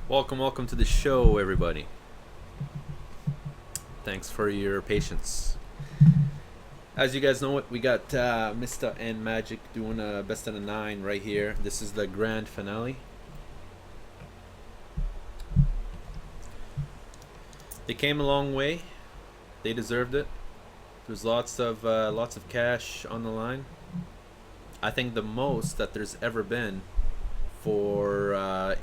Welcome to the show, everybody. Thanks for your patience. As you guys know, we got Mista and Magic doing a best out of 9 right here. This is the grand finale. They came a long way. They deserved it. There's lots of cash on the line. I think the most that there's ever been for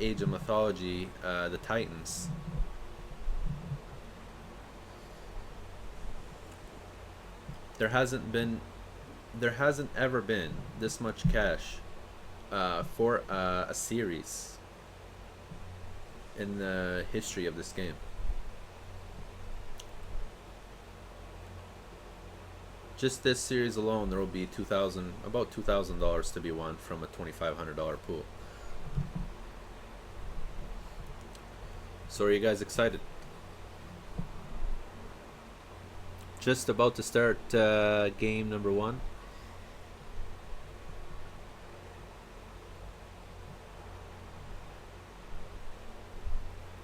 Age of Mythology, the Titans. There hasn't ever been this much cash for a series in the history of this game. Just this series alone, there will be about $2,000 to be won from a $2,500 pool. So are you guys excited? Just about to start game number 1.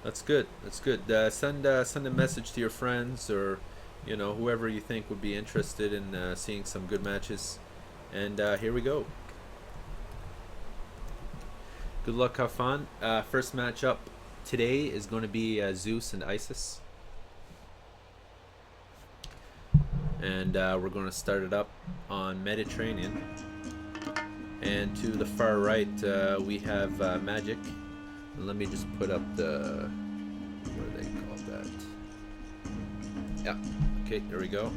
That's good. Send a message to your friends or whoever you think would be interested in seeing some good matches. And here we go. Good luck, have fun. First matchup today is going to be Zeus and Isis. And we're going to start it up on Mediterranean. And to the far right, we have Magic. And let me just put up the... what do they call that? Yeah. Okay, there we go.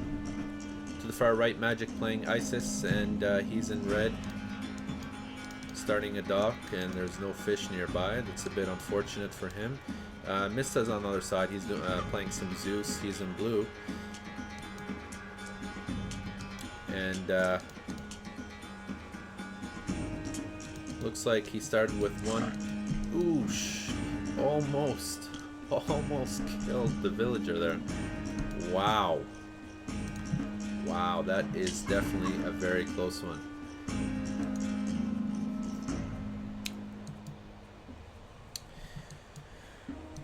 To the far right, Magic playing Isis, and he's in red. Starting a dock, and there's no fish nearby. That's a bit unfortunate for him. Mista's on the other side. He's playing some Zeus. He's in blue. And looks like he started with one. Oosh! Almost killed the villager there. Wow, that is definitely a very close one.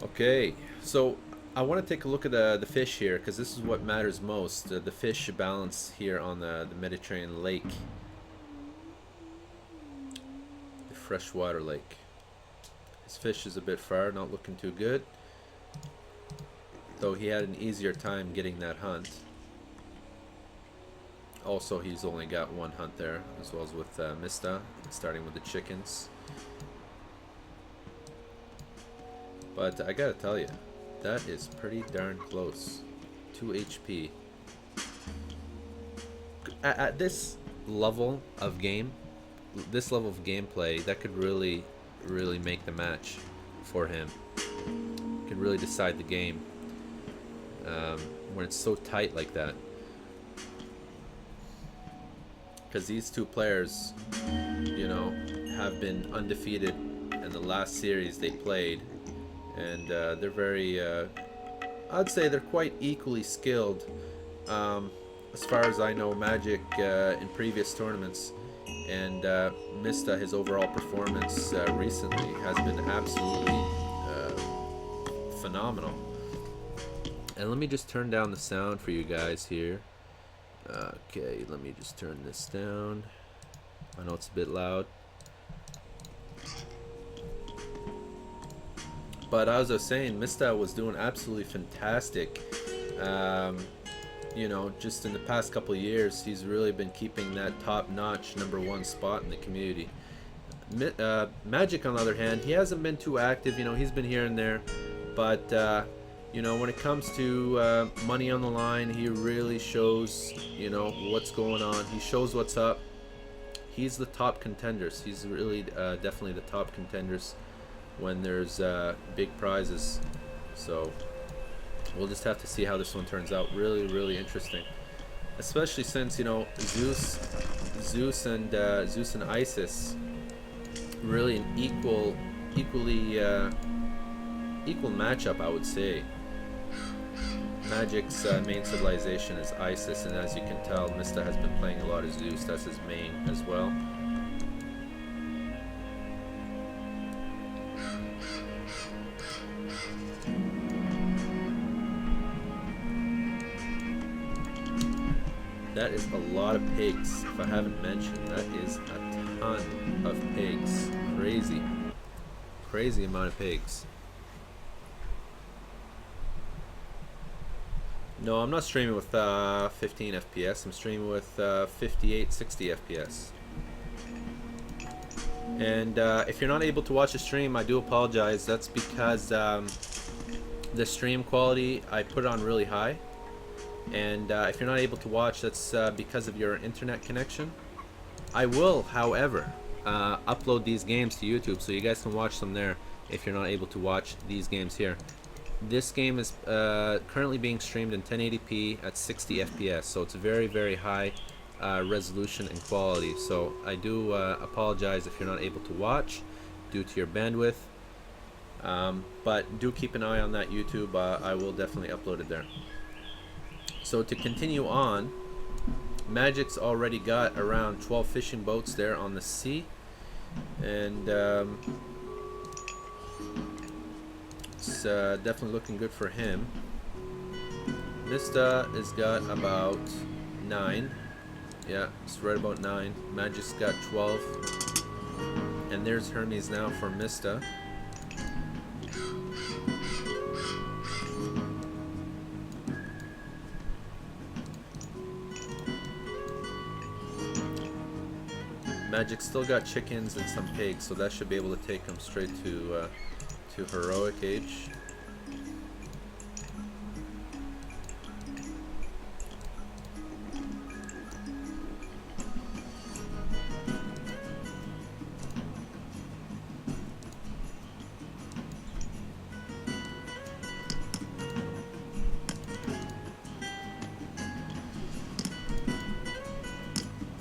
Okay, so I want to take a look at the fish here, because this is what matters most. The fish balance here on the Mediterranean lake. The freshwater lake. His fish is a bit far, not looking too good. Though he had an easier time getting that hunt. Also, he's only got one hunt there, as well as with Mista, starting with the chickens. But I gotta tell you, that is pretty darn close. 2 HP. At this level of game, this level of gameplay, that could really make the match for him. Could really decide the game. When it's so tight like that. Because these two players, have been undefeated in the last series they played. And they're very, I'd say they're quite equally skilled. As far as I know, Magic in previous tournaments and Mista, his overall performance recently has been absolutely phenomenal. And let me just turn down the sound for you guys here. Okay, let me just turn this down. I know it's a bit loud. But as I was saying, Mista was doing absolutely fantastic. Just in the past couple of years, he's really been keeping that top-notch #1 spot in the community. Magic, on the other hand, he hasn't been too active. He's been here and there. But, when it comes to money on the line, he really shows, what's going on. He shows what's up. He's the top contenders. He's really definitely the top contenders when there's big prizes. So we'll just have to see how this one turns out. Really interesting, especially since Zeus and Isis really an equal matchup, I would say. Magic's main civilization is Isis, and as you can tell, Mista has been playing a lot of Zeus. That's his main as well. That is a lot of pigs. If I haven't mentioned, that is a ton of pigs. Crazy. Crazy amount of pigs. No, I'm not streaming with 15 FPS. I'm streaming with 58, 60 FPS. And if you're not able to watch the stream, I do apologize. That's because the stream quality, I put it on really high. And if you're not able to watch, that's because of your internet connection. I will, however, upload these games to YouTube so you guys can watch them there if you're not able to watch these games here. This game is currently being streamed in 1080p at 60 FPS, so it's very, very high resolution and quality. So I do apologize if you're not able to watch due to your bandwidth, but do keep an eye on that YouTube. I will definitely upload it there. So to continue on, Magic's already got around 12 fishing boats there on the sea, and it's definitely looking good for him. Mista has got about 9. Yeah, it's right about 9. Magic's got 12. And there's Hermes now for Mista. Magic still got chickens and some pigs, so that should be able to take him straight to heroic age.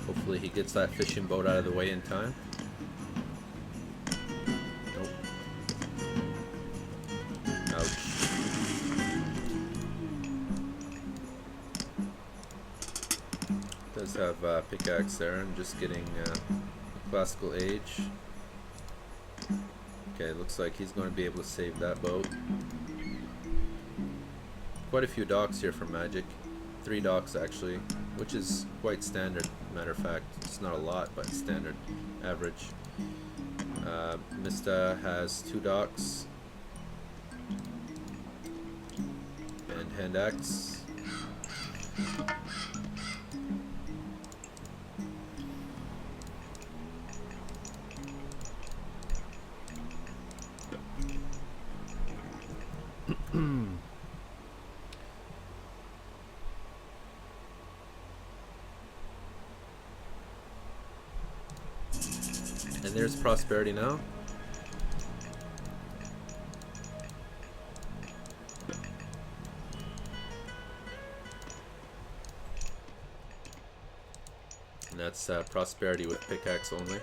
Hopefully he gets that fishing boat out of the way in time. Nope. Ouch. Does have a pickaxe there. I'm just getting classical age. Okay, looks like he's going to be able to save that boat. Quite a few docks here for Magic. 3 docks actually, which is quite standard. Matter of fact, it's not a lot, but standard, average. Mista has 2 docks and hand axe. And there's prosperity now. And that's prosperity with pickaxe only.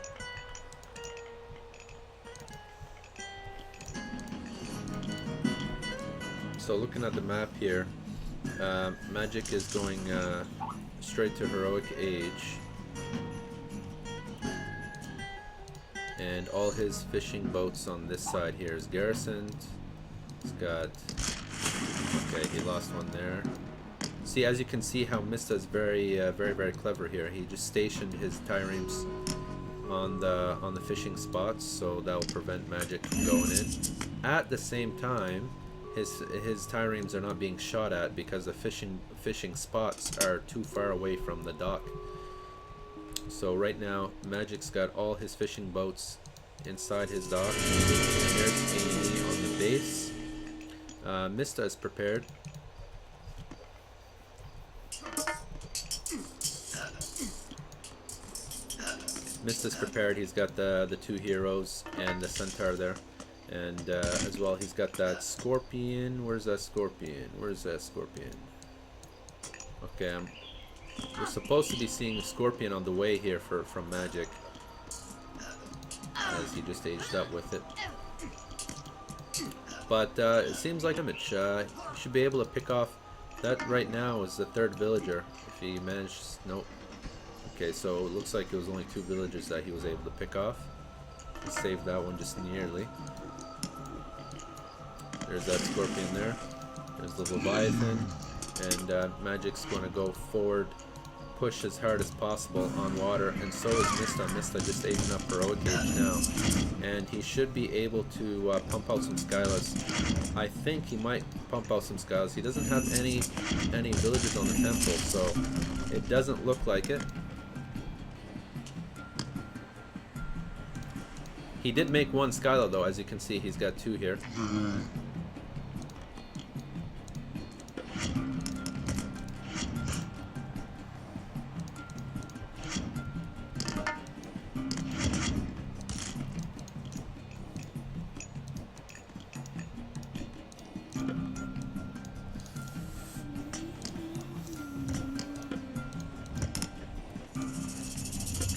So looking at the map here, Magic is going straight to heroic age. And all his fishing boats on this side here is garrisoned. He's got... Okay, he lost one there. See, as you can see how Mista is very, very clever here. He just stationed his triremes on the fishing spots, so that will prevent Magic from going in. At the same time, his triremes are not being shot at because the fishing spots are too far away from the dock. So right now, Magic's got all his fishing boats inside his dock. And there's AoT on the base. Mista is prepared. Mista's prepared. He's got the 2 heroes and the centaur there. And as well, he's got that scorpion. Where's that scorpion? Where's that scorpion? Okay, we're supposed to be seeing a scorpion on the way here from Magic, as he just aged up with it. But it seems like damage. He should be able to pick off. That right now is the 3rd villager. If he managed, nope. Okay, so it looks like it was only 2 villagers that he was able to pick off. He saved that one just nearly. There's that scorpion there. There's the Leviathan. And Magic's going to go forward push as hard as possible on water, and so is Mista. Mista just aging up heroic age now, and he should be able to pump out some Skylas. I think he might pump out some Skylas. He doesn't have any villages on the temple, so it doesn't look like it. He did make one Skyla though, as you can see. He's got 2 here.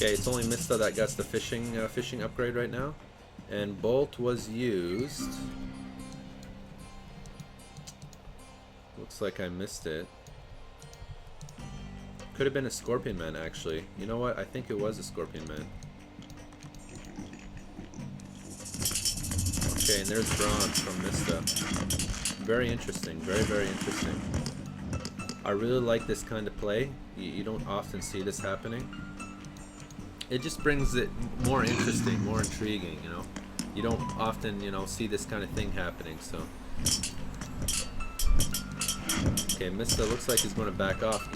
Okay, it's only Mista that gets the fishing upgrade right now, and Bolt was used. Looks like I missed it. Could have been a Scorpion Man actually. You know what? I think it was a Scorpion Man. Okay, and there's bronze from Mista. Very interesting. Very, very interesting. I really like this kind of play. You don't often see this happening. It just brings it more interesting, more intriguing, you know. You don't often, you know, see this kind of thing happening, so. Okay, Mista looks like he's going to back off.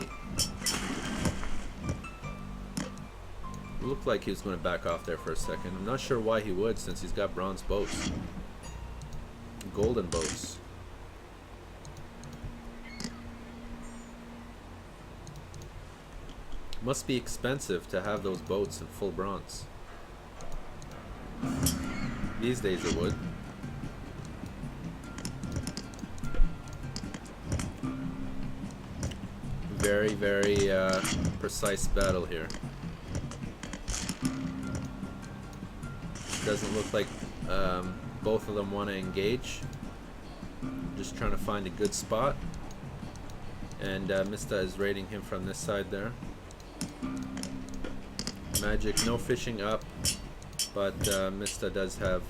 It looked like he was going to back off there for a second. I'm not sure why he would, since he's got bronze boats. Golden boats. Must be expensive to have those boats in full bronze. These days it would. Very, very precise battle here. Doesn't look like both of them want to engage. Just trying to find a good spot. And Mista is raiding him from this side there. Magic, no fishing up, but Mista does have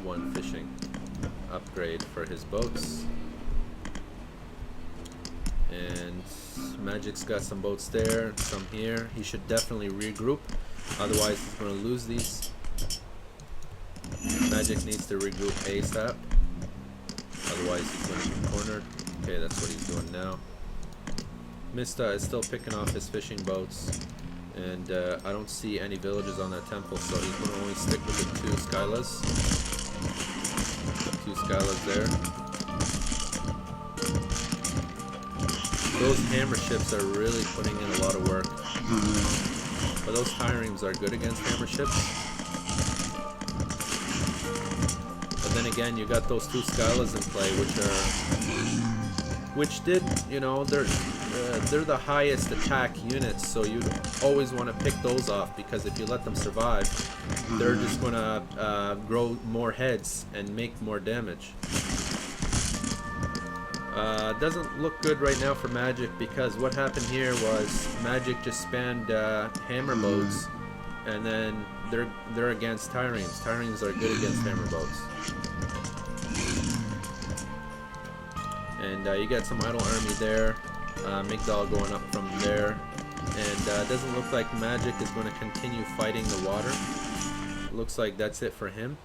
one fishing upgrade for his boats. And Magic's got some boats there, some here. He should definitely regroup, otherwise he's going to lose these. Magic needs to regroup ASAP, otherwise he's going to be cornered. Okay, that's what he's doing now. Mista is still picking off his fishing boats, and I don't see any villages on that temple, so he's going to only stick with the 2 Skylas. 2 Skylas there. Those hammer ships are really putting in a lot of work. But those triremes are good against hammer ships. But then again, you got those 2 Skylas in play, which did, you know, they're the highest attack units, so you always want to pick those off, because if you let them survive, they're just going to grow more heads and make more damage. Doesn't look good right now for Magic, because what happened here was Magic just spammed hammer boats, and then they're against triremes. Triremes are good against hammer boats. And you got some idle army there. Migdal going up from there, and it doesn't look like Magic is going to continue fighting the water. Looks like that's it for him.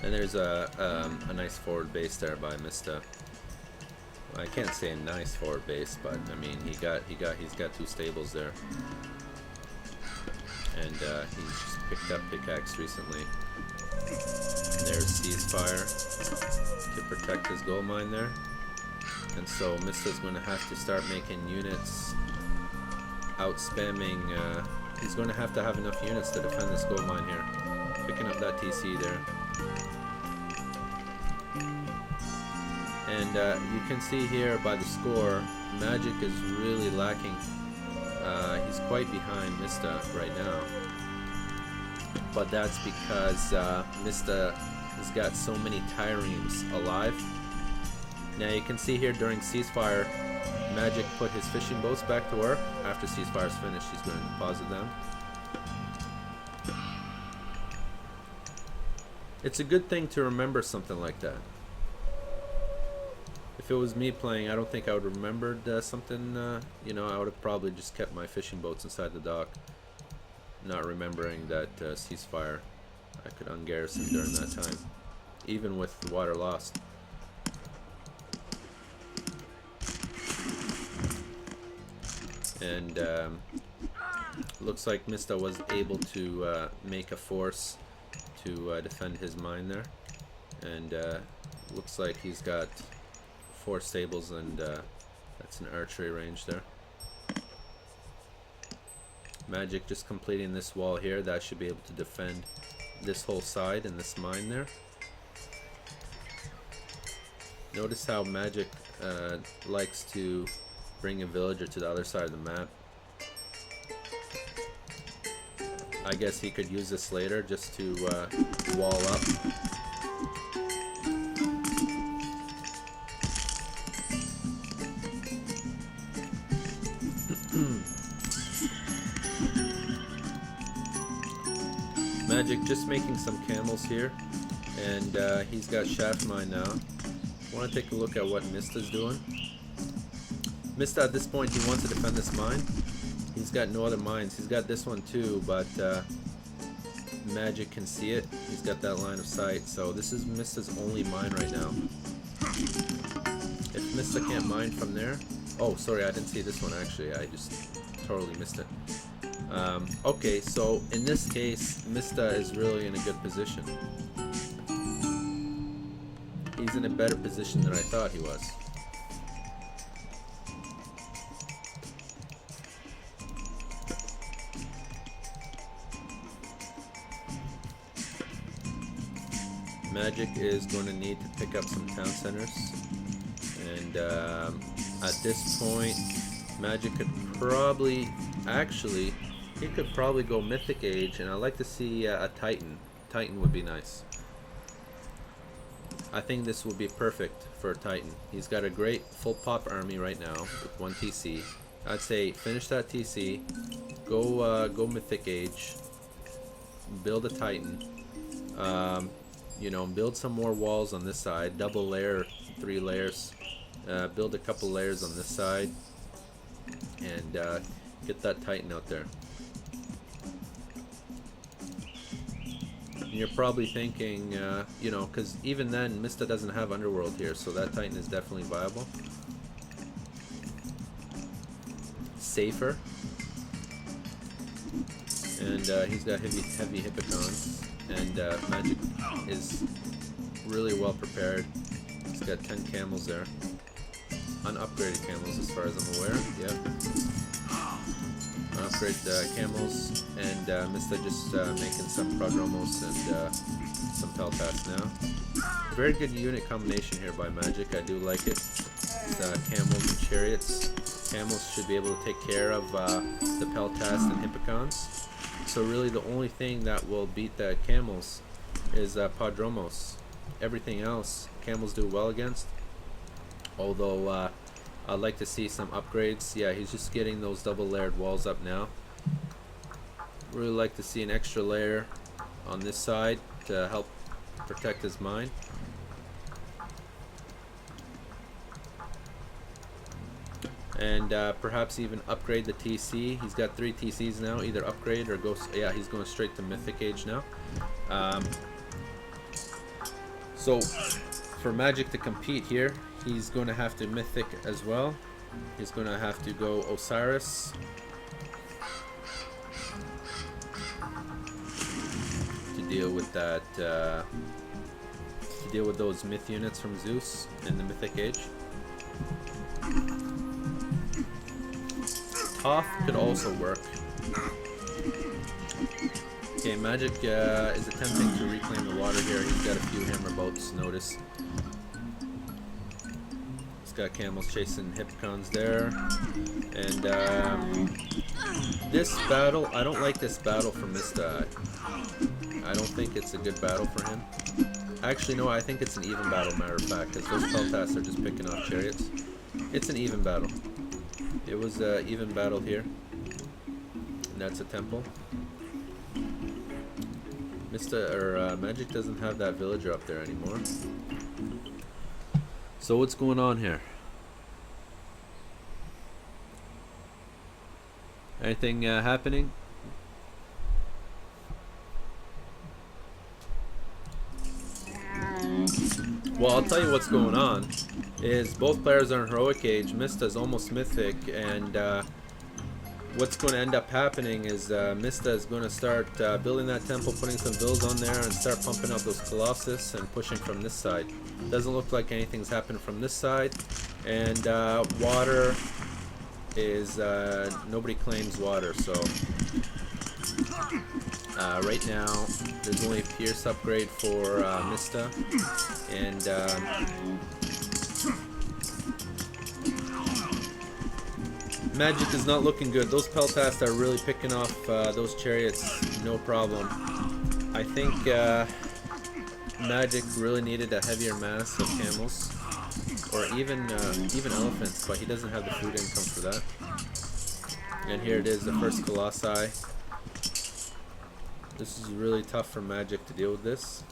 And there's a nice forward base there by Mista. Well, I can't say a nice forward base, but I mean he's got 2 stables there, and he's just picked up pickaxe recently. And there's ceasefire to protect his gold mine there, and so Mista's going to have to start making units, out spamming. He's going to have enough units to defend this gold mine here. Picking up that TC there. And you can see here by the score, Magic is really lacking. He's quite behind Mista right now. but that's because Mista has got so many triremes alive. Now you can see here during ceasefire, Magic put his fishing boats back to work. After ceasefire's finished, he's going to deposit them. It's a good thing to remember something like that. If it was me playing, I don't think I would have remembered something, you know, I would have probably just kept my fishing boats inside the dock, not remembering that ceasefire. I could ungarrison during that time, even with the water lost. And looks like Mista was able to make a force to defend his mine there, and looks like he's got 4 stables, and that's an archery range there. Magic just completing this wall here. That should be able to defend this whole side and this mine there. Notice how Magic likes to bring a villager to the other side of the map. I guess he could use this later just to wall up. Magic just making some camels here, and he's got shaft mine now. I want to take a look at what Mista's doing. Mista at this point, he wants to defend this mine. He's got no other mines. He's got this one too, but Magic can see it. He's got that line of sight, so this is Mista's only mine right now. If Mista can't mine from there... Oh, sorry, I didn't see this one actually. I just totally missed it. Okay, so in this case, Mista is really in a good position. He's in a better position than I thought he was. Magic is going to need to pick up some town centers, and at this point Magic could probably, actually he could probably go Mythic Age, and I'd like to see a Titan. Titan would be nice. I think this would be perfect for a Titan. He's got a great full pop army right now with 1 TC. I'd say finish that TC, go Mythic Age, build a Titan. You know, build some more walls on this side, double layer, 3 layers, build a couple layers on this side, and get that Titan out there. And you're probably thinking, you know, because even then Mista doesn't have Underworld here, so that Titan is definitely viable. Safer. And he's got heavy Hippocons. And Magic is really well prepared. He's got 10 camels there. Unupgraded camels as far as I'm aware. Yep. Unupgraded camels. And Mista just making some Prodromos and some Peltas now. Very good unit combination here by Magic. I do like it. Camels and chariots. Camels should be able to take care of the Peltas and Hippocons. So really the only thing that will beat the camels is Prodromos. Everything else camels do well against. Although I'd like to see some upgrades. Yeah, he's just getting those double layered walls up now. Really like to see an extra layer on this side to help protect his mine. And perhaps even upgrade the TC. He's got 3 TCs now. Either upgrade or go. Yeah, he's going straight to Mythic Age now. So for Magic to compete here, he's going to have to Mythic as well. He's going to have to go Osiris. To deal with that. To deal with those myth units from Zeus in the Mythic Age. Toph could also work. Okay, Magic is attempting to reclaim the water here. He's got a few hammer boats, notice. He's got camels chasing Hippocons there. And this battle, I don't like this battle for Mista. I don't think it's a good battle for him. Actually, no, I think it's an even battle, matter of fact, because those Peltas are just picking off chariots. It's an even battle. It was an even battle here. And that's a temple. Magic doesn't have that villager up there anymore. So what's going on here? Anything happening? Well, I'll tell you what's going on. Is both players are in heroic age. Mista is almost mythic, and what's going to end up happening is Mista is going to start building that temple, putting some bills on there, and start pumping out those Colossus and pushing from this side. Doesn't look like anything's happened from this side, and water is nobody claims water, so right now there's only a Pierce upgrade for Mista, and Magic is not looking good. Those Peltas are really picking off those chariots, no problem. I think Magic really needed a heavier mass of camels, or even elephants, but he doesn't have the food income for that. And here it is, the first Colossi. This is really tough for Magic to deal with this.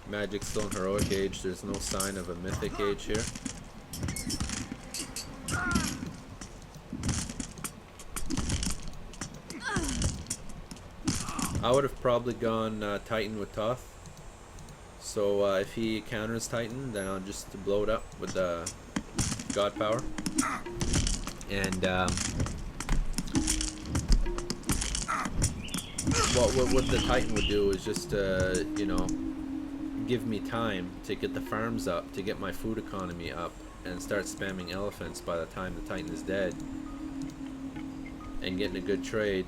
Magic's still in heroic age. There's no sign of a mythic age here. I would have probably gone Titan with Toth. So if he counters Titan, then I'll just blow it up with the God Power. And what the Titan would do is just, you know, give me time to get the farms up, to get my food economy up, and start spamming elephants by the time the Titan is dead, and getting a good trade.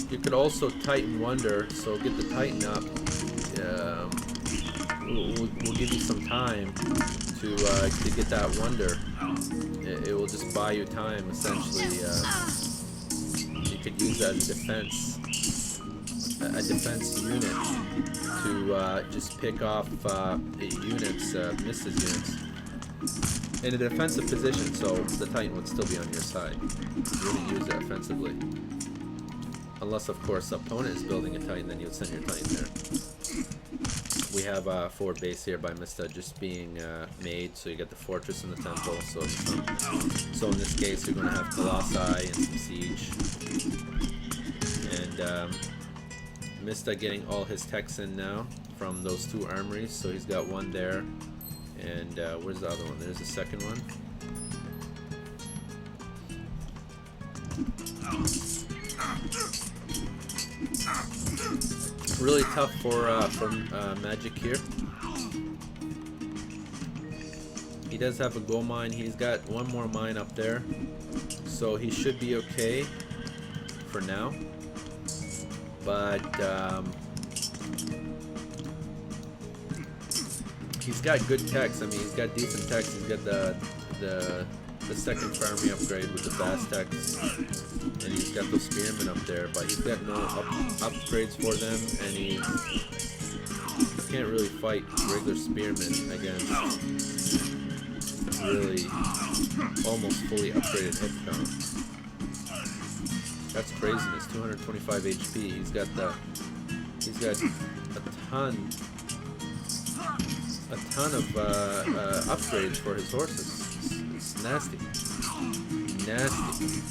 You could also Titan Wonder, so get the Titan up. We'll give you some time to get that Wonder. It will just buy you time, essentially. You could use that as a defense unit to just pick off units, Mista's units, in a defensive position, so the Titan would still be on your side. You wouldn't use it offensively. Unless, of course, the opponent is building a Titan, then you would send your Titan there. We have a forward base here by Mista just being made, so you get the fortress and the temple. So in this case, you're going to have Colossi and some siege. And Mista getting all his techs in now from those two armories, so he's got one there. And where's the other one? There's the second one. Really tough for Magic here. He does have a gold mine. He's got one more mine up there, so he should be okay for now. But he's got good techs. I mean, he's got decent techs. He's got the second farming upgrade with the vast techs, and he's got those spearmen up there, but he's got no upgrades for them, and he can't really fight regular spearmen against really almost fully upgraded hit count. That's craziness. 225 HP. He's got a ton of upgrades for his horses. It's nasty. Nasty.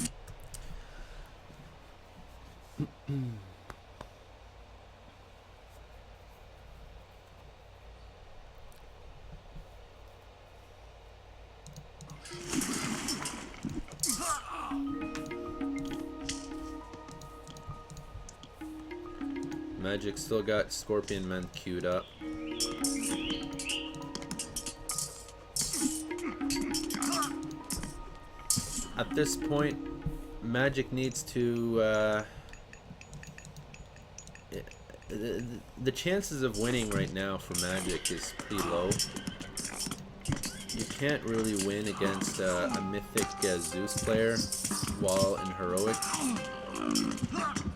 Magic still got Scorpion Men queued up. At this point, Magic needs to the chances of winning right now for Magic is pretty low. you can't really win against a mythic Zeus player while in heroic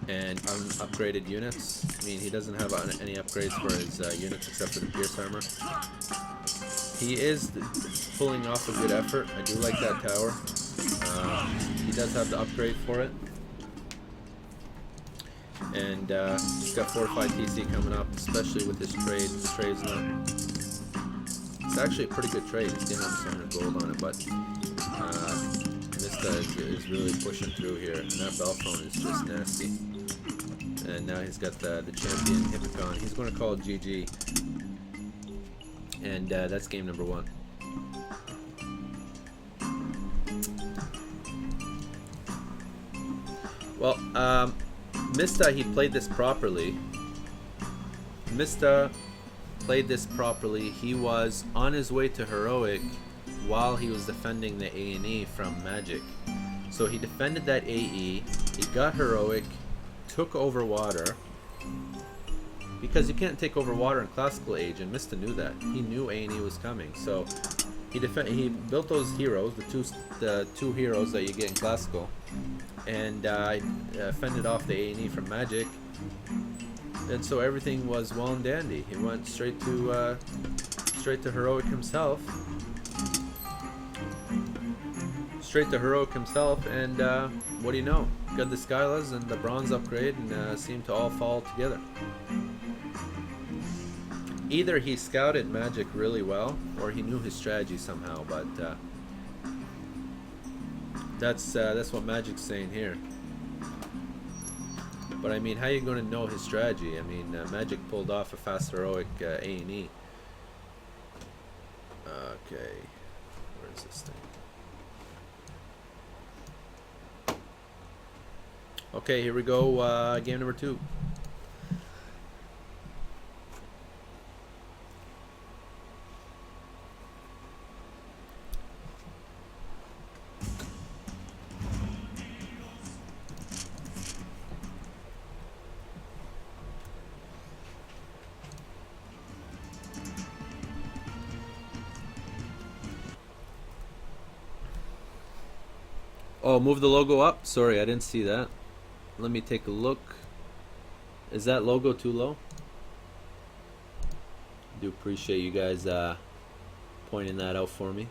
and upgraded units. I mean, he doesn't have any upgrades for his units except for the Pierce armor. He is pulling off a good effort. I do like that tower. He does have the upgrade for it. And he's got fortified TC coming up, especially with his trade. His trade's not... It's actually a pretty good trade. He's getting almost 100 gold on it, but Mista is really pushing through here. And that Belphone is just nasty. And now he's got the champion Hippocon. He's going to call it GG. And that's game number 1. Well, Mista, he played this properly. Mista played this properly. He was on his way to heroic while he was defending the A&E from Magic. So he defended that AE, he got heroic, took over water, because you can't take over water in classical age, and Mista knew that. He knew A&E was coming, so he built those heroes, the two heroes that you get in classical, and fended off the A&E from Magic. And so everything was well and dandy. He went straight to heroic himself. And what do you know? Got the Skylas and the bronze upgrade, and seemed to all fall together. Either he scouted Magic really well, or he knew his strategy somehow. But that's what Magic's saying here. But I mean, how are you going to know his strategy? I mean, Magic pulled off a fast heroic A&E. Okay, where is this thing? Okay, here we go. Game number 2. Oh, move the logo up? Sorry, I didn't see that. Let me take a look. Is that logo too low? I do appreciate you guys pointing that out for me.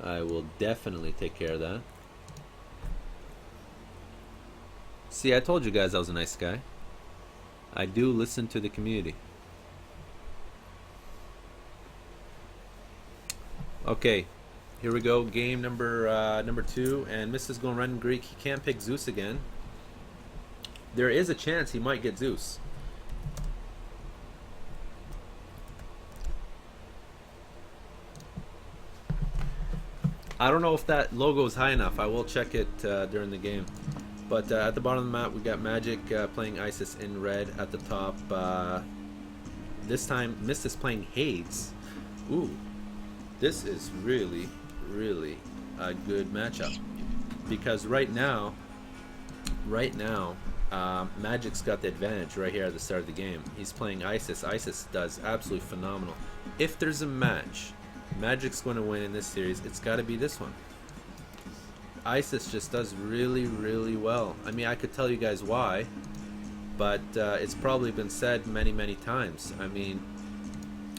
I will definitely take care of that. See, I told you guys I was a nice guy. I do listen to the community. Okay. Here we go, game number 2, and Mista's going random Greek. He can't pick Zeus again. There is a chance he might get Zeus. I don't know if that logo is high enough. I will check it during the game. But at the bottom of the map, we got Magic playing Isis in red at the top. This time, Mista's playing Hades. Ooh, this is really a good matchup, because right now Magic's got the advantage right here at the start of the game. He's playing Isis. Isis does absolutely phenomenal. If there's a match Magic's going to win in this series, it's got to be this one. Isis just does really well. I mean, I could tell you guys why, but it's probably been said many times. I mean,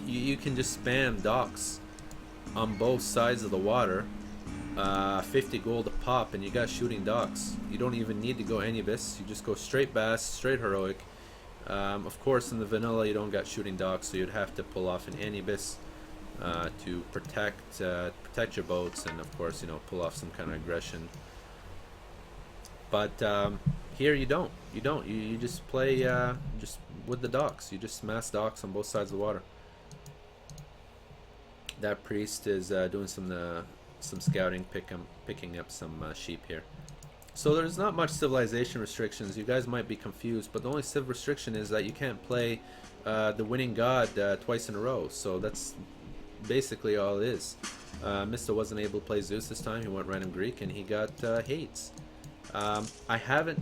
you can just spam docks on both sides of the water, 50 gold a pop, and you got shooting docks. You don't even need to go Anubis. You just go straight Bass, straight heroic. Of course, in the vanilla you don't got shooting docks, so you'd have to pull off an Anubis to protect your boats, and of course, you know, pull off some kind of aggression. But here you don't. You just play just with the docks. You just smash docks on both sides of the water. That priest is doing some scouting, picking up some sheep here. So there's not much civilization restrictions. You guys might be confused, but the only civ restriction is that you can't play the winning god twice in a row. So that's basically all it is. Mista wasn't able to play Zeus this time. He went random Greek, and he got Hades. I haven't,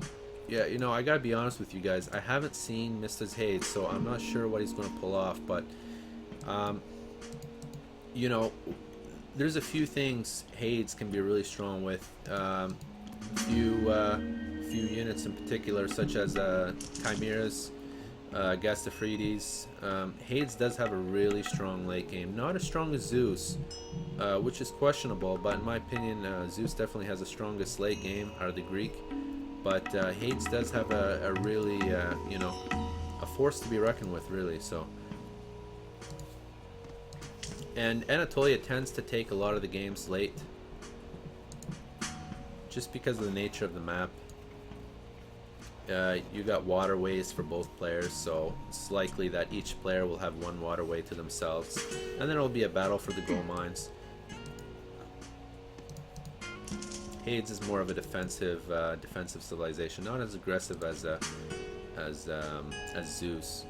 you know, I gotta be honest with you guys. I haven't seen Mista's Hades, so I'm not sure what he's going to pull off. But you know, there's a few things Hades can be really strong with. Few units in particular, such as Chimeras, Gastafrides. Hades does have a really strong late game. Not as strong as Zeus, which is questionable, but in my opinion, Zeus definitely has the strongest late game out of the Greek. But Hades does have a really, you know, a force to be reckoned with, really. So, and Anatolia tends to take a lot of the games late, just because of the nature of the map. You got waterways for both players, so it's likely that each player will have one waterway to themselves, and then it'll be a battle for the gold mines. Hades is more of a defensive civilization, not as aggressive as Zeus.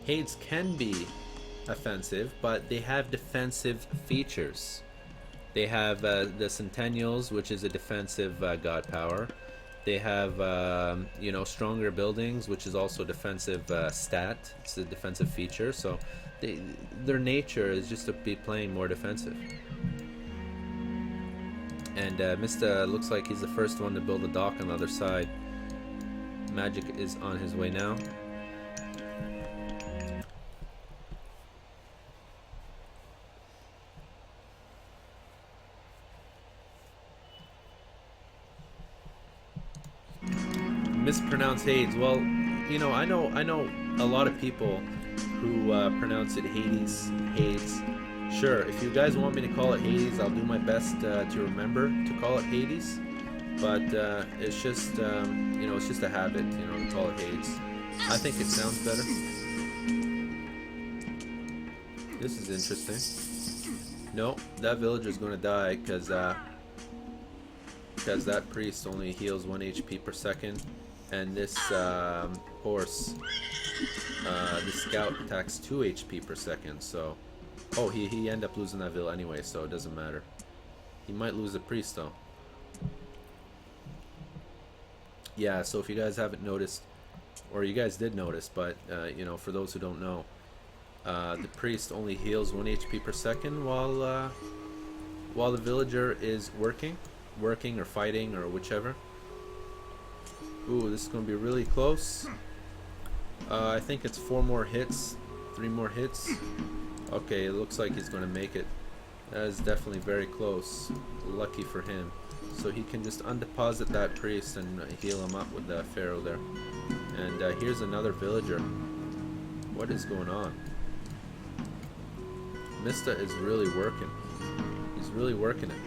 Hades can be offensive, but they have defensive features. They have the Centennials, which is a defensive god power. They have you know, stronger buildings, which is also a defensive stat. It's a defensive feature. So their nature is just to be playing more defensive. And Mista looks like he's the first one to build a dock on the other side. Magic is on his way now. Mispronounce Hades. Well, you know, I know a lot of people who pronounce it Hades. Sure, if you guys want me to call it Hades, I'll do my best to remember to call it Hades. But it's just you know, it's just a habit, you know, to call it Hades. I think it sounds better. This is interesting. No, that villager's going to die because that priest only heals 1 HP per second. And this horse, the scout attacks 2 HP per second, so... Oh, he ended up losing that vill anyway, so it doesn't matter. He might lose the priest, though. Yeah, so if you guys haven't noticed, or you guys did notice, but, you know, for those who don't know, the priest only heals 1 HP per second while the villager is working or fighting, or whichever. Ooh, this is going to be really close. I think it's 4 more hits. 3 more hits. Okay, it looks like he's going to make it. That is definitely very close. Lucky for him. So he can just undeposit that priest and heal him up with the pharaoh there. And here's another villager. What is going on? Mista is really working. He's really working it.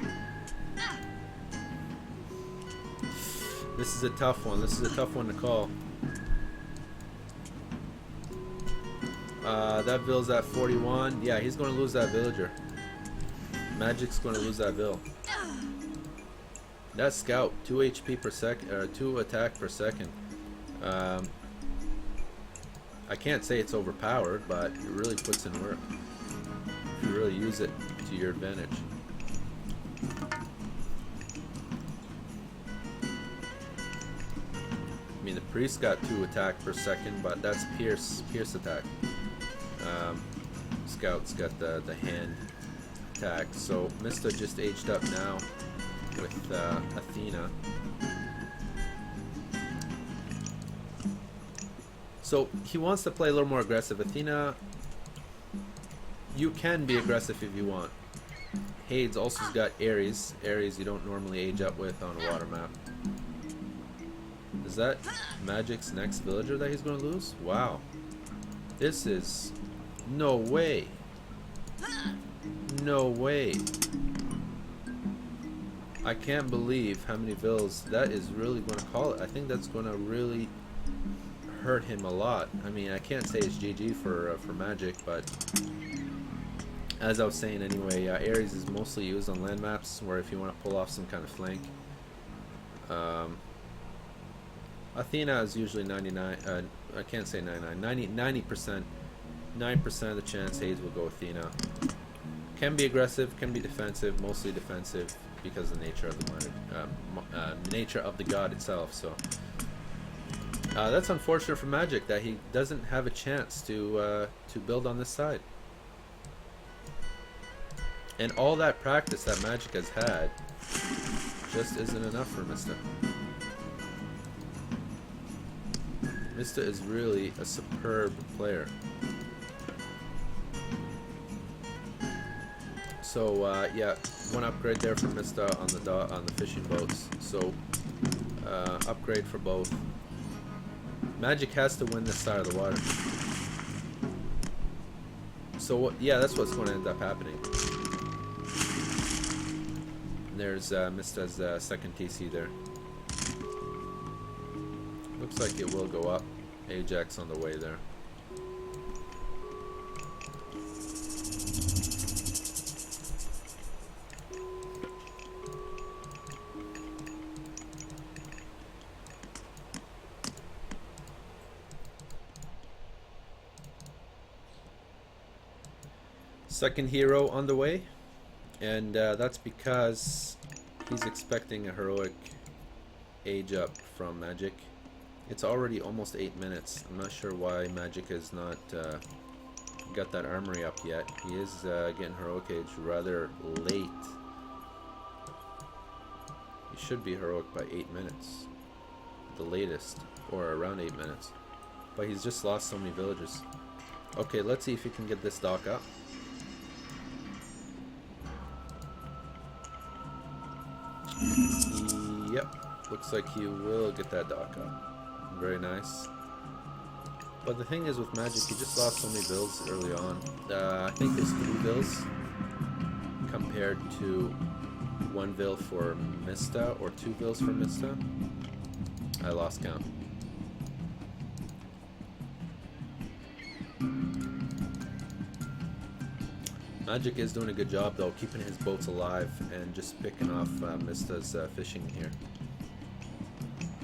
This is a tough one. This is a tough one to call. That vill's at 41. Yeah, he's going to lose that villager. Magic's going to lose that vill. That scout, 2 HP per second, or 2 attack per second. I can't say it's overpowered, but it really puts in work. If you really use it to your advantage. I mean, the priest got 2 attack per second, but that's pierce attack. Scout's got the hand attack. So Mista just aged up now with Athena. So he wants to play a little more aggressive. Athena, you can be aggressive if you want. Hades also's got Ares. Ares you don't normally age up with on a water map. Is that Magic's next villager that he's going to lose? Wow. This is... no way. No way. I can't believe how many vills that is really going to call it. I think that's going to really hurt him a lot. I mean, I can't say it's GG for Magic, but as I was saying anyway, Ares is mostly used on land maps where if you want to pull off some kind of flank. Athena is usually 99, I can't say 99, 90%, 9% of the chance Hades will go Athena. Can be aggressive, can be defensive, mostly defensive because of the nature of the nature of the god itself. So That's unfortunate for Magic that he doesn't have a chance to build on this side. And all that practice that Magic has had just isn't enough for Mista. Mista is really a superb player. So yeah, one upgrade there for Mista on the fishing boats. So upgrade for both. Magic has to win this side of the water. So yeah, that's what's going to end up happening. There's Mista's second TC there. Looks like it will go up. Ajax on the way there. Second hero on the way, and that's because he's expecting a heroic age up from Magic. It's already almost 8 minutes. I'm not sure why Magic has not got that armory up yet. He is getting heroic age rather late. He should be heroic by 8 minutes, the latest, or around 8 minutes. But he's just lost so many villagers. Okay, let's see if he can get this dock up. Yep, looks like he will get that dock up. Very nice. But the thing is with Magic, he just lost so many builds early on. I think there's 2 builds compared to 1 build for Mista, or 2 builds for Mista. I lost count. Magic is doing a good job though, keeping his boats alive and just picking off Mista's fishing here.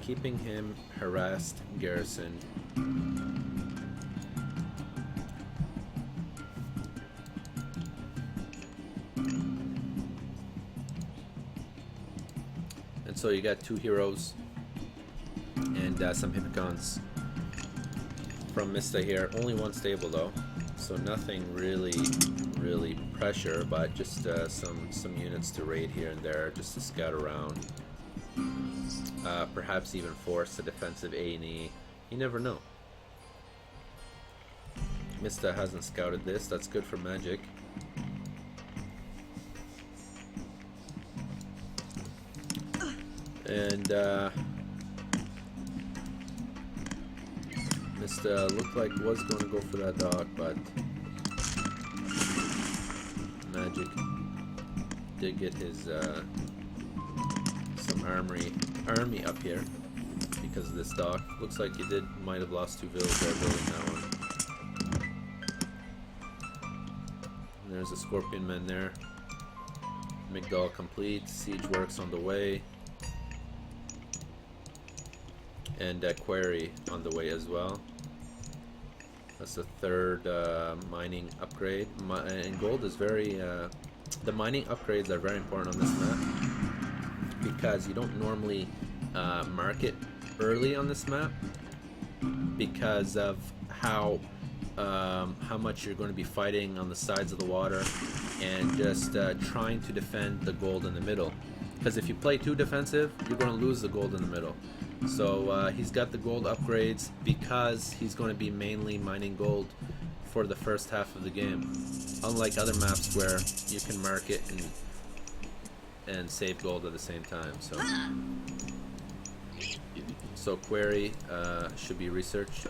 Keeping him harassed, garrisoned. And so you got 2 heroes and some Hippicons from Mista here. Only 1 stable though, so nothing really pressure, but just some units to raid here and there, just to scout around. Perhaps even force a defensive A&E. You never know. Mista hasn't scouted this. That's good for Magic. And Mista looked like was going to go for that dock, but Magic did get his some army up here because of this dock. Looks like he might have lost 2 villas there building that one. And there's a Scorpion Men there. Migdal complete. Siege works on the way. And Quarry on the way as well. That's the 3rd mining upgrade. And gold is very... the mining upgrades are very important on this map because you don't normally mark it early on this map because of how much you're going to be fighting on the sides of the water and just trying to defend the gold in the middle. Because if you play too defensive, you're going to lose the gold in the middle. So he's got the gold upgrades because he's going to be mainly mining gold for the first half of the game, unlike other maps where you can mark it and save gold at the same time. So Quarry should be researched,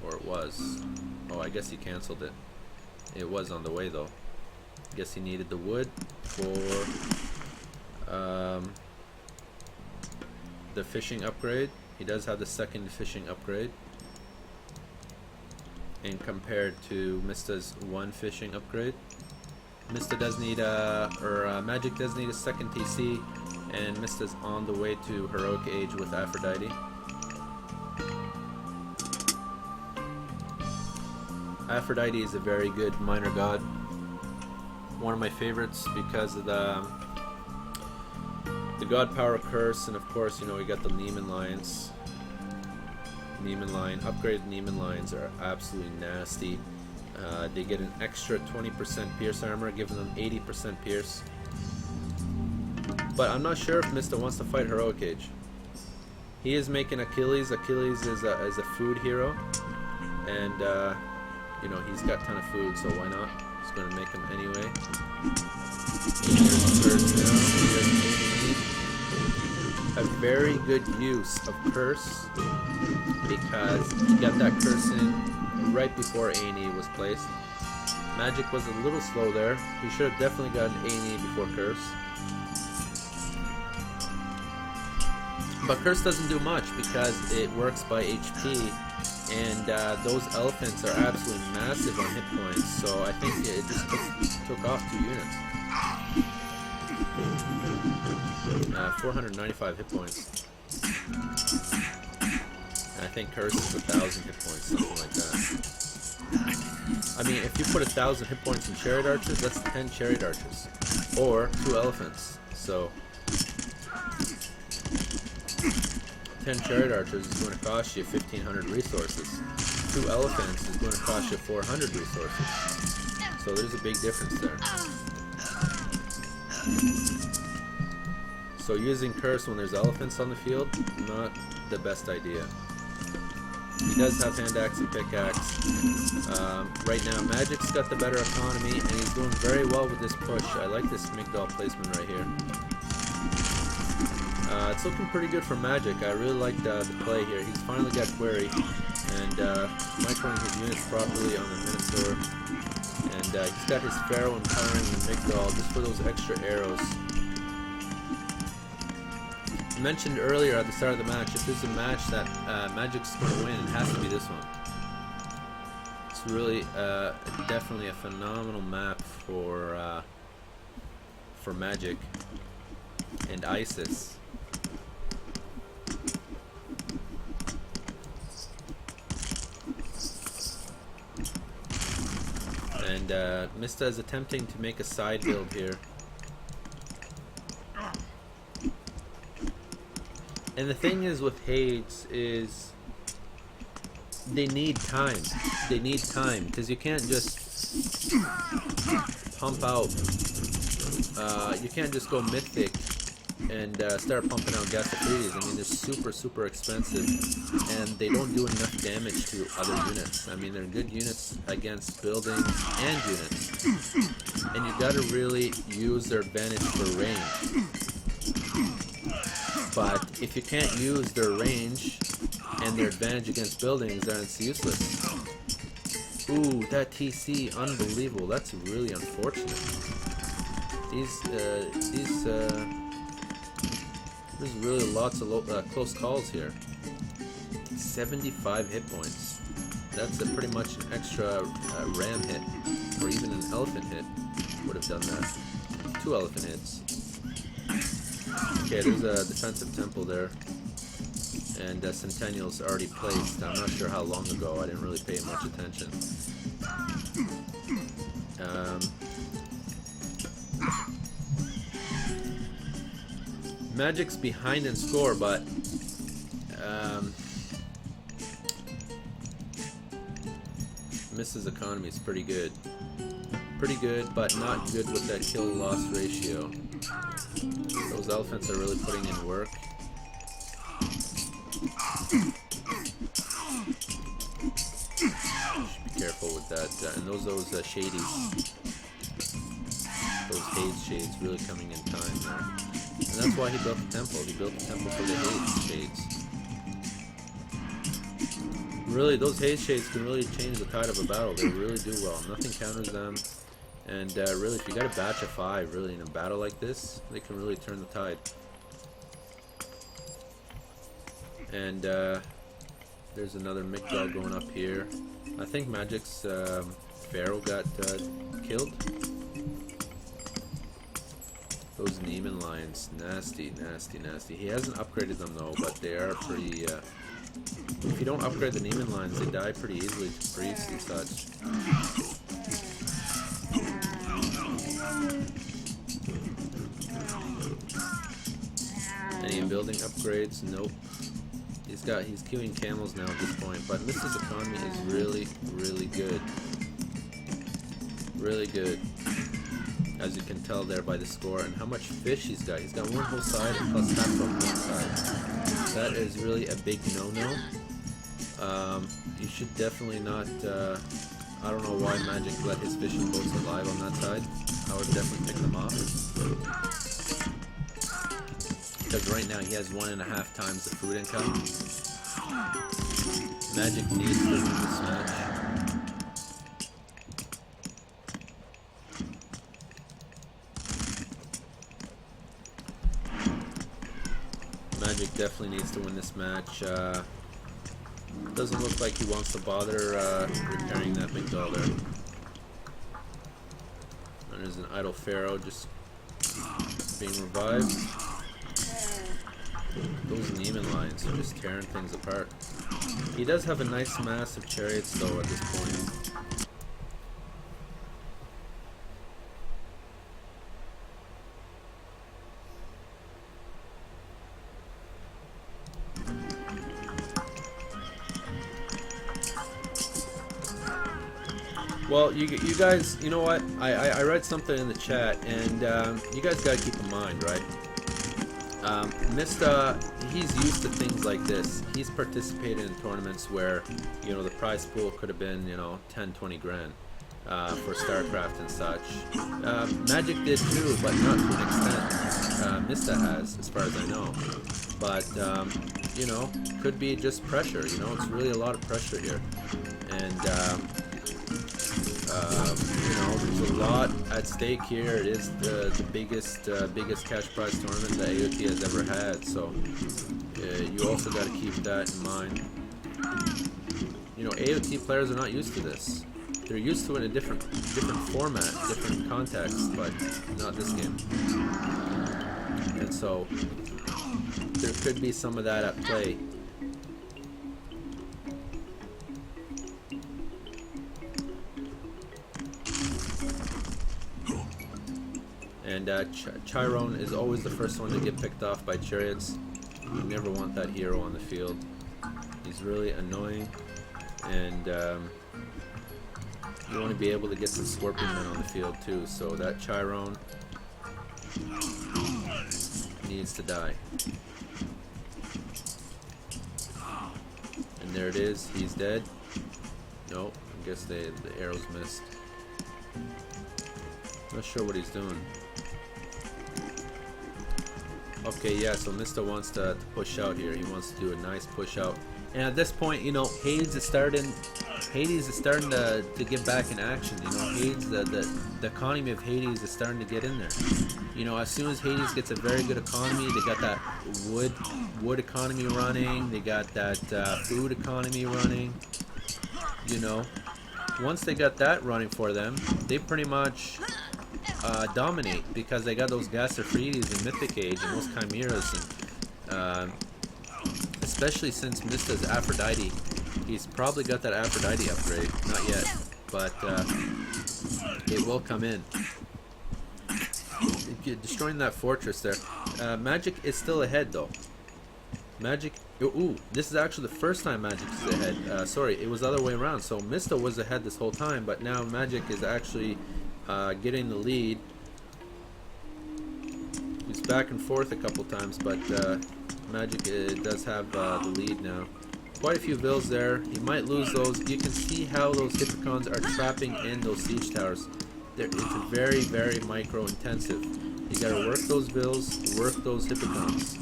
or it was. Oh, I guess he canceled it. It was on the way though. I guess he needed the wood for the fishing upgrade. He does have the 2nd fishing upgrade, and compared to Mista's 1 fishing upgrade, Mista does need Magic does need a 2nd TC, and Mista's on the way to heroic age with Aphrodite. Aphrodite is a very good minor god, one of my favorites because of the god power curse, and of course, you know, we got the Lehman Lions. Neiman line. Upgraded Neiman lines are absolutely nasty. They get an extra 20% pierce armor, giving them 80% pierce. But I'm not sure if Mista wants to fight Heroic Age. He is making Achilles. Achilles is a food hero, and you know, he's got a ton of food, so why not? He's going to make him anyway. A very good use of Curse, because he got that Curse in right before A&E was placed. Magic was a little slow there. He should have definitely gotten A&E before Curse. But Curse doesn't do much because it works by HP, and those elephants are absolutely massive on hit points, so I think it just took off 2 units. 495 hit points. And I think Curse is 1,000 hit points, something like that. I mean, if you put 1,000 hit points in Chariot Archers, that's 10 Chariot Archers. Or 2 elephants. So 10 Chariot Archers is going to cost you 1,500 resources. 2 elephants is going to cost you 400 resources. So there's a big difference there. So using Curse when there's elephants on the field, not the best idea. He does have hand axe and pickaxe. Right now Magic's got the better economy, and he's doing very well with this push. I like this Migdal placement right here. It's looking pretty good for Magic. I really like the play here. He's finally got Query, and microing his units properly on the Minotaur. And he's got his Pharaoh empowering the Migdal just for those extra arrows. I mentioned earlier at the start of the match, if there's a match that Magic's going to win, it has to be this one. It's really definitely a phenomenal map for Magic and Isis. And Mista is attempting to make a side build here. And the thing is with Hades is they need time. They need time, because you can't just pump out. You can't just go mythic and start pumping out Gasophides. I mean, they're super expensive, and they don't do enough damage to other units. I mean, they're good units against buildings and units, and you got to really use their advantage for range. But if you can't use their range and their advantage against buildings, then it's useless. Ooh, that TC, unbelievable. That's really unfortunate. There's really lots of close calls here. 75 hit points. That's pretty much an extra ram hit, or even an elephant hit would have done that. 2 elephant hits. Okay, there's a defensive temple there, and Centennial's already placed. I'm not sure how long ago. I didn't really pay much attention. Magic's behind in score, but Mista's economy is pretty good. Pretty good, but not good with that kill-loss ratio. Those elephants are really putting in work. Should be careful with that. And those shadies. Those Hades shades really coming in time there. And that's why he built the temple. He built the temple for the Hades shades. Really, those Hades shades can really change the tide of a battle. They really do well. Nothing counters them. And really, if you got a batch of 5 really in a battle like this, they can really turn the tide. And there's another Migdal going up here. I think Magic's Pharaoh got killed. Those Neiman lions, nasty. He hasn't upgraded them though, but they are pretty... if you don't upgrade the Neiman lions, they die pretty easily to priests and such. Any building upgrades? Nope. He's queuing camels now at this point, but Mista's economy is really, really good. Really good. As you can tell there by the score and how much fish he's got. He's got one whole side and plus half from one side. That is really a big no-no. You should definitely not, I don't know why Magic let his fishing boats alive on that side. I would definitely pick them off. Because right now he has 1.5 times the food income. Magic needs to win this match. Magic definitely needs to win this match. Doesn't look like he wants to bother repairing that big doll there. And there's an idle pharaoh just being revived. Those Neiman lions are just tearing things apart. He does have a nice mass of chariots though at this point. Well, you guys, you know what? I read something in the chat, and you guys gotta keep in mind, right? Mista, he's used to things like this. He's participated in tournaments where, you know, the prize pool could have been, you know, 10, 20 grand for StarCraft and such. Magic did too, but not to an extent Mista has, as far as I know. But, you know, could be just pressure, you know, it's really a lot of pressure here. And, you know, there's a lot at stake here. It is the biggest cash prize tournament that AoT has ever had, so you also got to keep that in mind. You know, AoT players are not used to this. They're used to it in a different format, different context, but not this game. And so there could be some of that at play. And Chiron is always the first one to get picked off by chariots. You never want that hero on the field. He's really annoying, and you want to be able to get some scorpion men on the field too. So that Chiron needs to die. And there it is. He's dead. Nope. I guess the arrows missed. Not sure what he's doing. Okay, yeah, so Mista wants to push out here. He wants to do a nice push out. And at this point, you know, Hades is starting to get back in action. You know, Hades, the economy of Hades is starting to get in there. You know, as soon as Hades gets a very good economy, they got that wood economy running. They got that food economy running. You know, once they got that running for them, they pretty much dominate, because they got those Gasserfrides and Mythic Age and those Chimeras, and especially since Mista's Aphrodite, he's probably got that Aphrodite upgrade. Not yet, but it will come in. Destroying that fortress there. Magic is still ahead though. Magic. Ooh, this is actually the first time Magic is ahead. Sorry, it was the other way around. So Mista was ahead this whole time, but now Magic is actually getting the lead. He's back and forth a couple times, but Magic does have the lead now. Quite a few vills there. He might lose those. You can see how those Hippocons are trapping in those siege towers. It's very, very micro intensive. You gotta work those vills, work those Hippocons.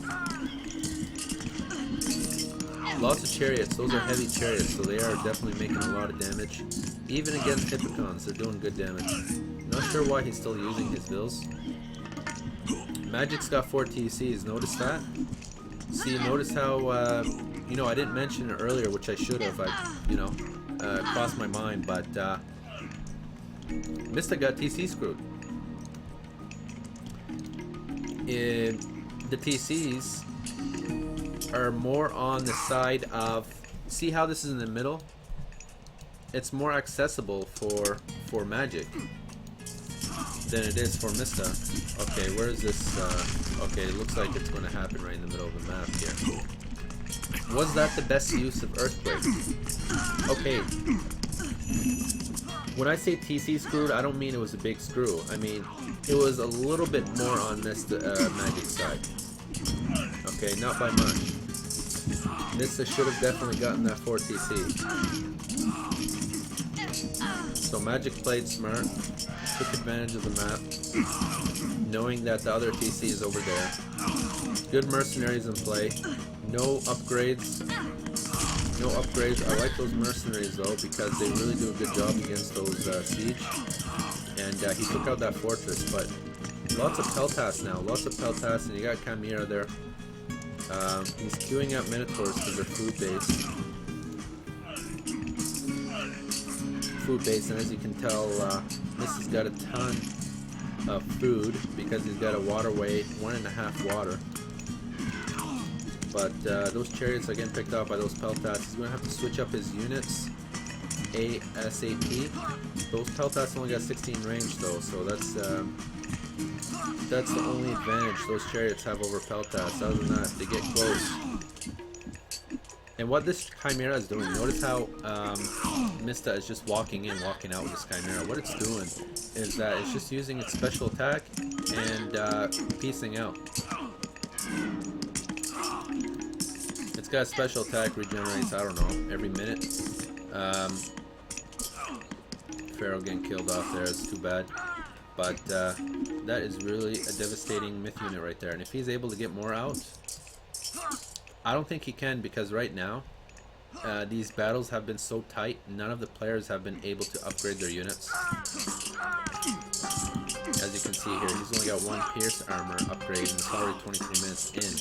Lots of chariots. Those are heavy chariots, so they are definitely making a lot of damage. Even against Hippocons, they're doing good damage. Not sure why he's still using his vills. Magic's got 4 TCs. Notice that? See, notice how, you know, I didn't mention it earlier, which I should have. You know, crossed my mind, but Mista got TC screwed. The TCs are more on the side of, see how this is in the middle? It's more accessible for Magic than it is for Mista. Okay, where is this? Okay, it looks like it's going to happen right in the middle of the map here. Was that the best use of Earthquake? Okay. When I say TC screwed, I don't mean it was a big screw. I mean, it was a little bit more on Mista Magic side. Okay, not by much. Mista should have definitely gotten that 4 TC. So Magic played smart, took advantage of the map, knowing that the other TC is over there. Good mercenaries in play. No upgrades. No upgrades. I like those mercenaries though because they really do a good job against those siege. And he took out that fortress, but lots of Peltas now. Lots of Peltas, and you got Chimera there. He's queuing out Minotaurs because they're food based. Food based, and as you can tell, this has got a ton of food because he's got a waterway, 1.5 water. But those chariots are getting picked off by those Peltas. He's going to have to switch up his units ASAP. Those Peltas only got 16 range though, so that's the only advantage those chariots have over Peltas. Other than that, they get close. And what this Chimera is doing, notice how Mista is just walking in, walking out with this Chimera. What it's doing is that it's just using its special attack and piecing out. It's got a special attack, regenerates, I don't know, every minute. Pharaoh getting killed off there, it's too bad. But that is really a devastating myth unit right there. And if he's able to get more out, I don't think he can, because right now these battles have been so tight, none of the players have been able to upgrade their units. As you can see here, he's only got 1 Pierce Armor upgrade and it's already 23 minutes in.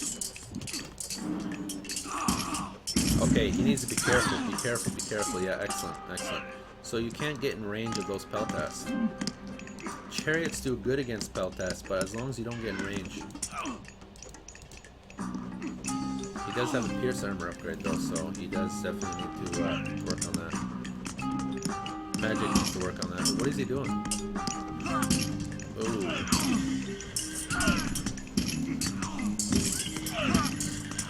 Okay, he needs to be careful, be careful, be careful. Yeah, excellent, excellent. So you can't get in range of those Peltas. Chariots do good against Peltas, but as long as you don't get in range. He does have a Pierce Armor upgrade though, so he does definitely need to work on that. Magic needs to work on that. What is he doing? Ooh.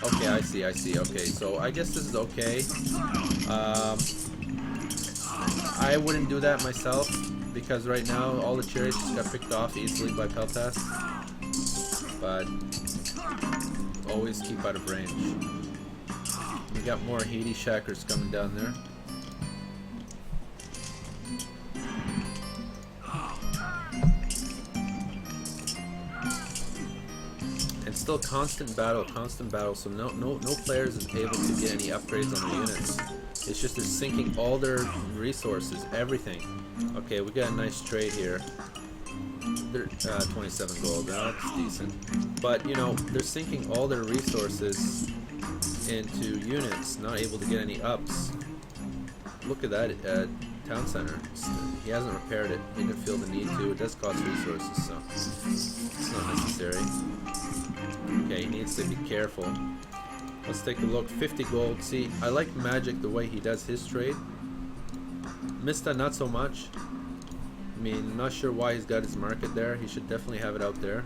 Okay, I see, I see. Okay, so I guess this is okay. I wouldn't do that myself, because right now all the chariots just got picked off easily by Peltas. But always keep out of range. We got more Hades Shackers coming down there. And still constant battle, so no players is able to get any upgrades on their units. It's just they're sinking all their resources, everything. Okay, we got a nice trade here. They're 27 gold, that's decent. But you know, they're sinking all their resources into units, not able to get any ups. Look at that town center. He hasn't repaired it. He didn't feel the need to. It does cost resources, so it's not necessary. Okay, he needs to be careful. Let's take a look. 50 gold. See, I like Magic the way he does his trade. Mista not so much. I mean, not sure why he's got his market there. He should definitely have it out there.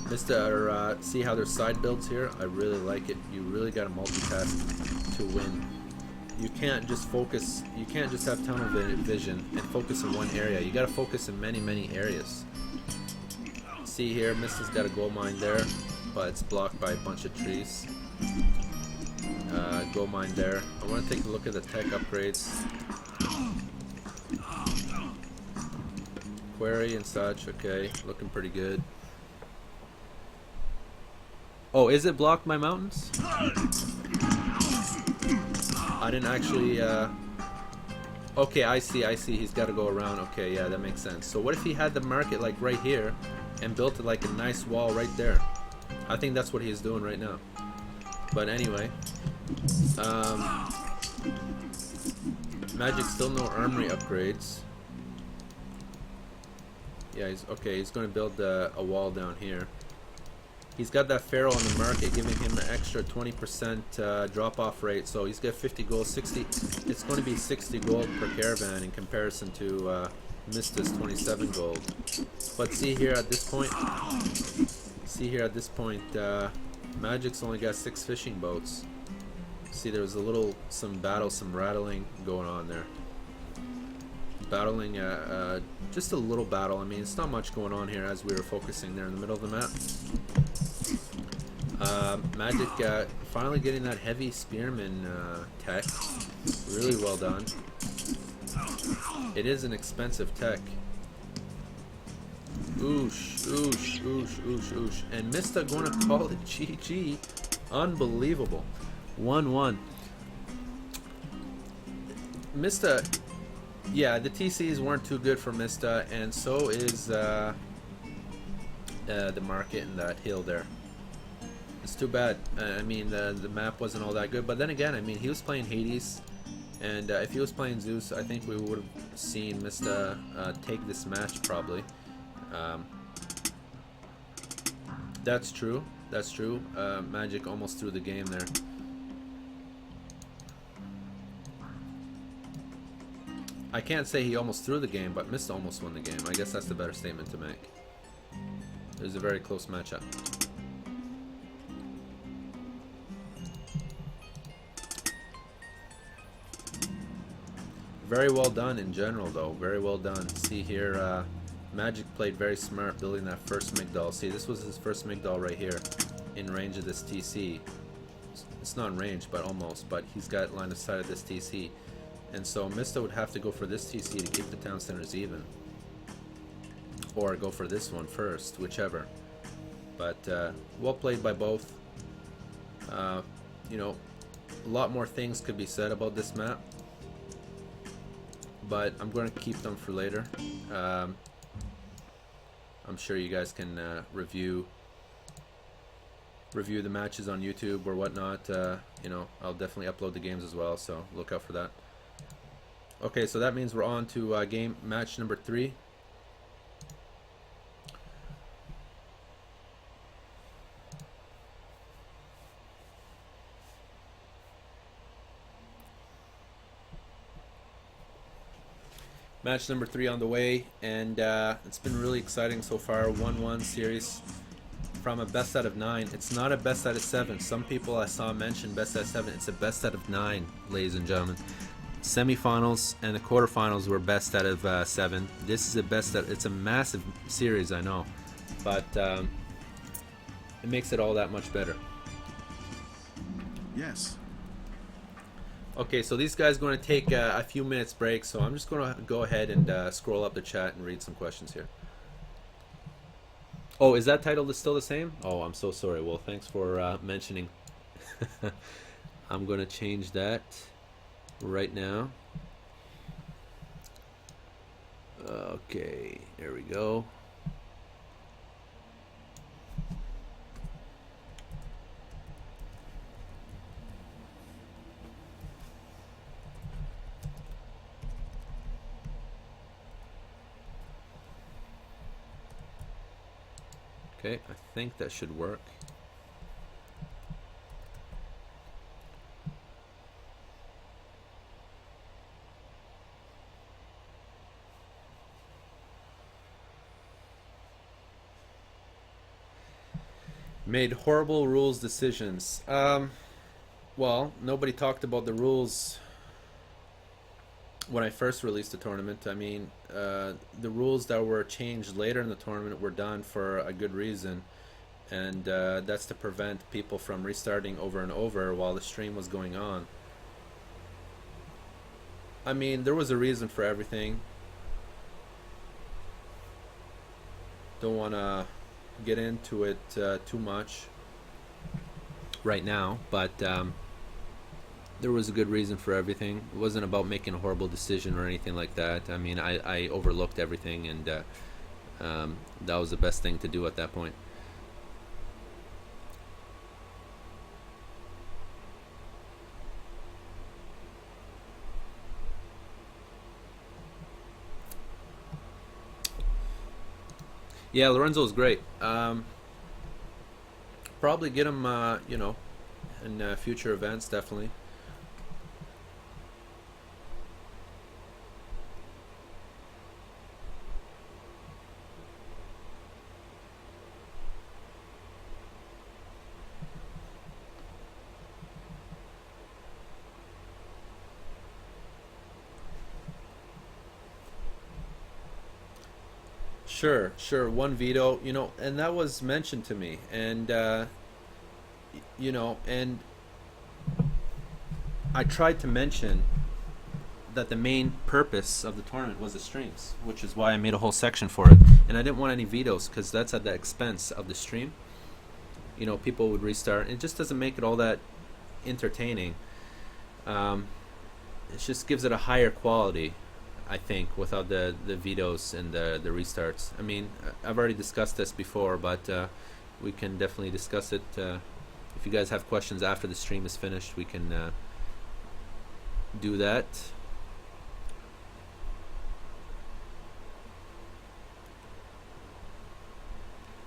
Mista, see how there's side builds here? I really like it. You really got to multitask to win. You can't just focus. You can't just have tunnel vision and focus in one area. You got to focus in many areas. See here, Mista's got a gold mine there, but it's blocked by a bunch of trees. Gold mine there. I want to take a look at the tech upgrades. Quarry and such, okay, looking pretty good. Oh, is it blocked by mountains? I didn't actually, okay, I see, he's got to go around. Okay, yeah, that makes sense. So what if he had the market like right here and built it like a nice wall right there? I think that's what he's doing right now. But anyway, Magic still no armory upgrades. Yeah, he's going to build a wall down here. He's got that Pharaoh on the market, giving him an extra 20% drop-off rate. So he's got 50 gold, 60. It's going to be 60 gold per caravan in comparison to Mista's 27 gold. But see here at this point, Magic's only got 6 fishing boats. See, there was some battle, some rattling going on there. Battling, just a little battle. I mean, it's not much going on here as we were focusing there in the middle of the map. Magic finally getting that heavy spearman tech. Really well done. It is an expensive tech. Oosh, oosh, oosh, oosh, oosh. And Mista going to call it GG. Unbelievable. 1-1. Mista, yeah, the TCs weren't too good for Mista, and so is the market and that hill there. It's too bad. I mean, the map wasn't all that good, but then again, I mean, he was playing Hades, and if he was playing Zeus, I think we would have seen Mista take this match probably. That's true. That's true. Magic almost threw the game there. I can't say he almost threw the game, but Mista almost won the game. I guess that's the better statement to make. It was a very close matchup. Very well done in general, though. Very well done. See here, Magic played very smart building that first Migdal. See, this was his first Migdal right here in range of this TC. It's not in range, but almost. But he's got line of sight of this TC. And so Mista would have to go for this TC to keep the town centers even. Or go for this one first, whichever. But well played by both. You know, a lot more things could be said about this map. But I'm going to keep them for later. I'm sure you guys can review the matches on YouTube or whatnot. You know, I'll definitely upload the games as well, so look out for that. Okay, so that means we're on to match number 3. Match number 3 on the way, and it's been really exciting so far. 1-1 series from a best out of 9. It's not a best out of 7. Some people I saw mention best out of 7. It's a best out of 9, ladies and gentlemen. Semifinals and the quarterfinals were best out of 7. This is a best out. It's a massive series, I know, but it makes it all that much better. Yes. Okay, so these guys are going to take a few minutes break, so I'm just going to go ahead and scroll up the chat and read some questions here. Oh, is that title still the same? Oh, I'm so sorry. Well, thanks for mentioning. I'm going to change that right now. Okay, there we go. Okay, I think that should work. Made horrible rules decisions. Well, nobody talked about the rules when I first released the tournament. I mean, the rules that were changed later in the tournament were done for a good reason, and that's to prevent people from restarting over and over while the stream was going on. I mean, there was a reason for everything. Don't want to get into it too much right now, but there was a good reason for everything. It wasn't about making a horrible decision or anything like that. I mean, I overlooked everything, and that was the best thing to do at that point. Yeah, Lorenzo's great. Probably get him, you know, in future events, definitely. Sure, sure. One veto, and that was mentioned to me, and and I tried to mention that the main purpose of the tournament was the streams, which is why I made a whole section for it. And I didn't want any vetoes because that's at the expense of the stream. People would restart. It just doesn't make it all that entertaining. It just gives it a higher quality, I think, without the vetoes and the restarts. I mean, I've already discussed this before, but we can definitely discuss it. If you guys have questions after the stream is finished, we can do that.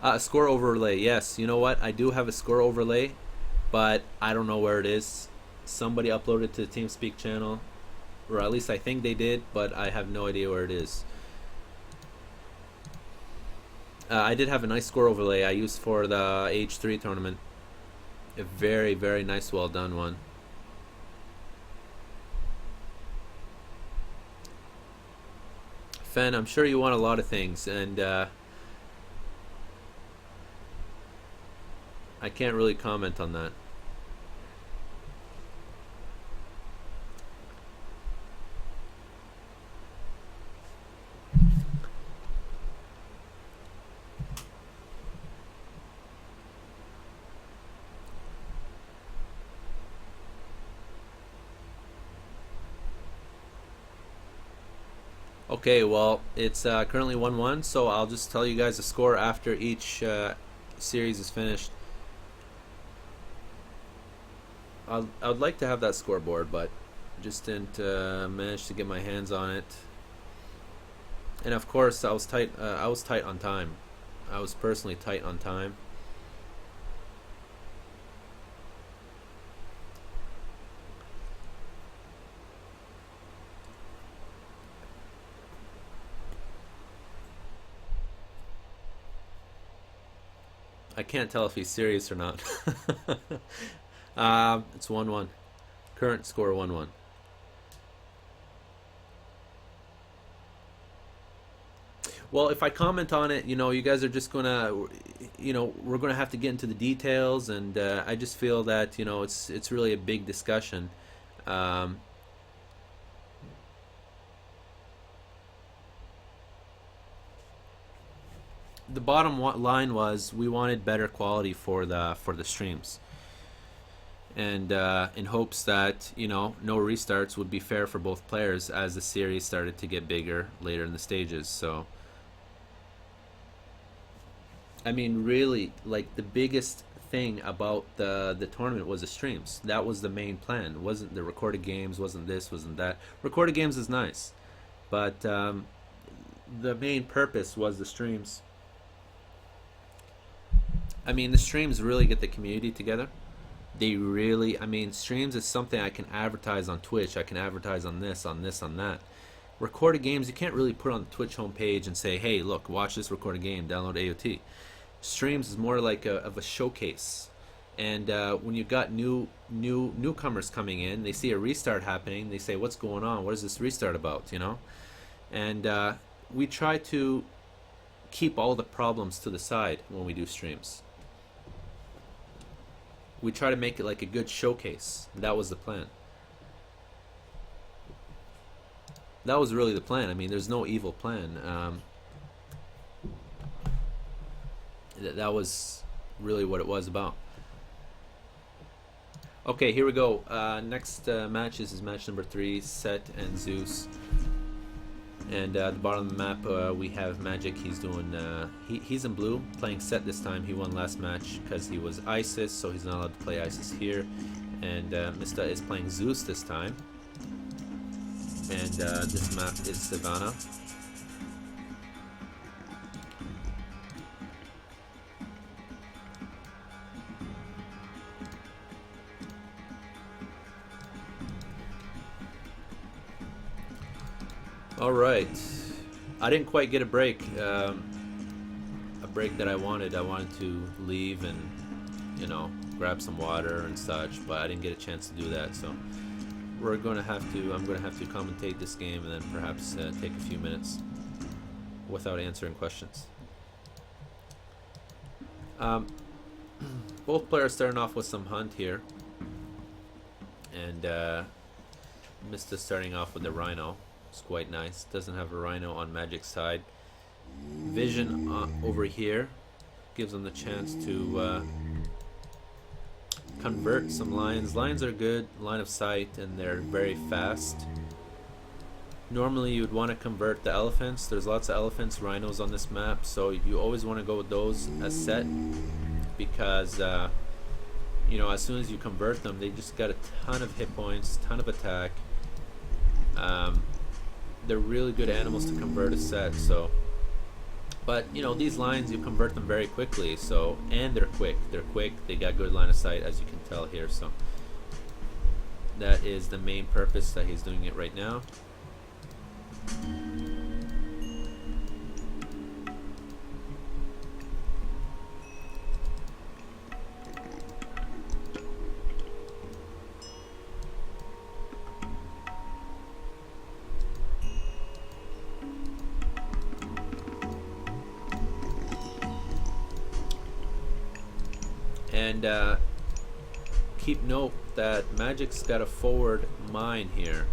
A score overlay, yes. You know what? I do have a score overlay, but I don't know where it is. Somebody uploaded it to the TeamSpeak channel, or at least I think they did, but I have no idea where it is. I did have a nice score overlay I used for the H3 tournament. A very, very nice, well done one. Fen, I'm sure you want a lot of things, and I can't really comment on that. Okay, well, it's currently 1-1, so I'll just tell you guys the score after each series is finished. I would like to have that scoreboard, but just didn't manage to get my hands on it. And of course, I was tight on time. I was personally tight on time. I can't tell if he's serious or not. It's 1-1. Current score 1-1. Well, if I comment on it, you guys are just gonna, we're gonna have to get into the details, and I just feel that it's really a big discussion. The bottom line was we wanted better quality for the streams, and in hopes that no restarts would be fair for both players as the series started to get bigger later in the stages. So I mean, really, like, the biggest thing about the tournament was the streams. That was the main plan. It wasn't the recorded games, wasn't this, wasn't that. Recorded games is nice, but the main purpose was the streams. I mean, the streams really get the community together. They really, I mean, streams is something I can advertise on Twitch. I can advertise on this, on this, on that. Recorded games, you can't really put on the Twitch homepage and say, hey, look, watch this recorded game, download AoT. Streams is more like of a showcase. And when you've got newcomers coming in, they see a restart happening, they say, what's going on? What is this restart about, And we try to keep all the problems to the side when we do streams. We try to make it like a good showcase. That was the plan. That was really the plan. I mean, there's no evil plan. That was really what it was about. Okay, here we go. Next match is match number 3, Set and Zeus. And at the bottom of the map, we have Magic. He's doing. He's in blue, playing Set this time. He won last match because he was Isis, so he's not allowed to play Isis here. And Mista is playing Zeus this time. And this map is Savannah. Alright, I didn't quite get a break that I wanted. I wanted to leave and, grab some water and such, but I didn't get a chance to do that, so I'm going to have to commentate this game and then perhaps take a few minutes without answering questions. Both players starting off with some hunt here, and Mista starting off with the rhino. It's quite nice. Doesn't have a rhino on Magic's side. Vision over here gives them the chance to convert some lions. Lions are good line of sight and they're very fast. Normally you'd want to convert the elephants. There's lots of elephants, rhinos on this map, so you always want to go with those as set, because you know, as soon as you convert them, they just got a ton of hit points, ton of attack. They're really good animals to convert as set. So, but you know, these lions, you convert them very quickly. So, and they're quick. They got good line of sight, as you can tell here. So that is the main purpose that he's doing it right now. And keep note that Magic's got a forward mine here.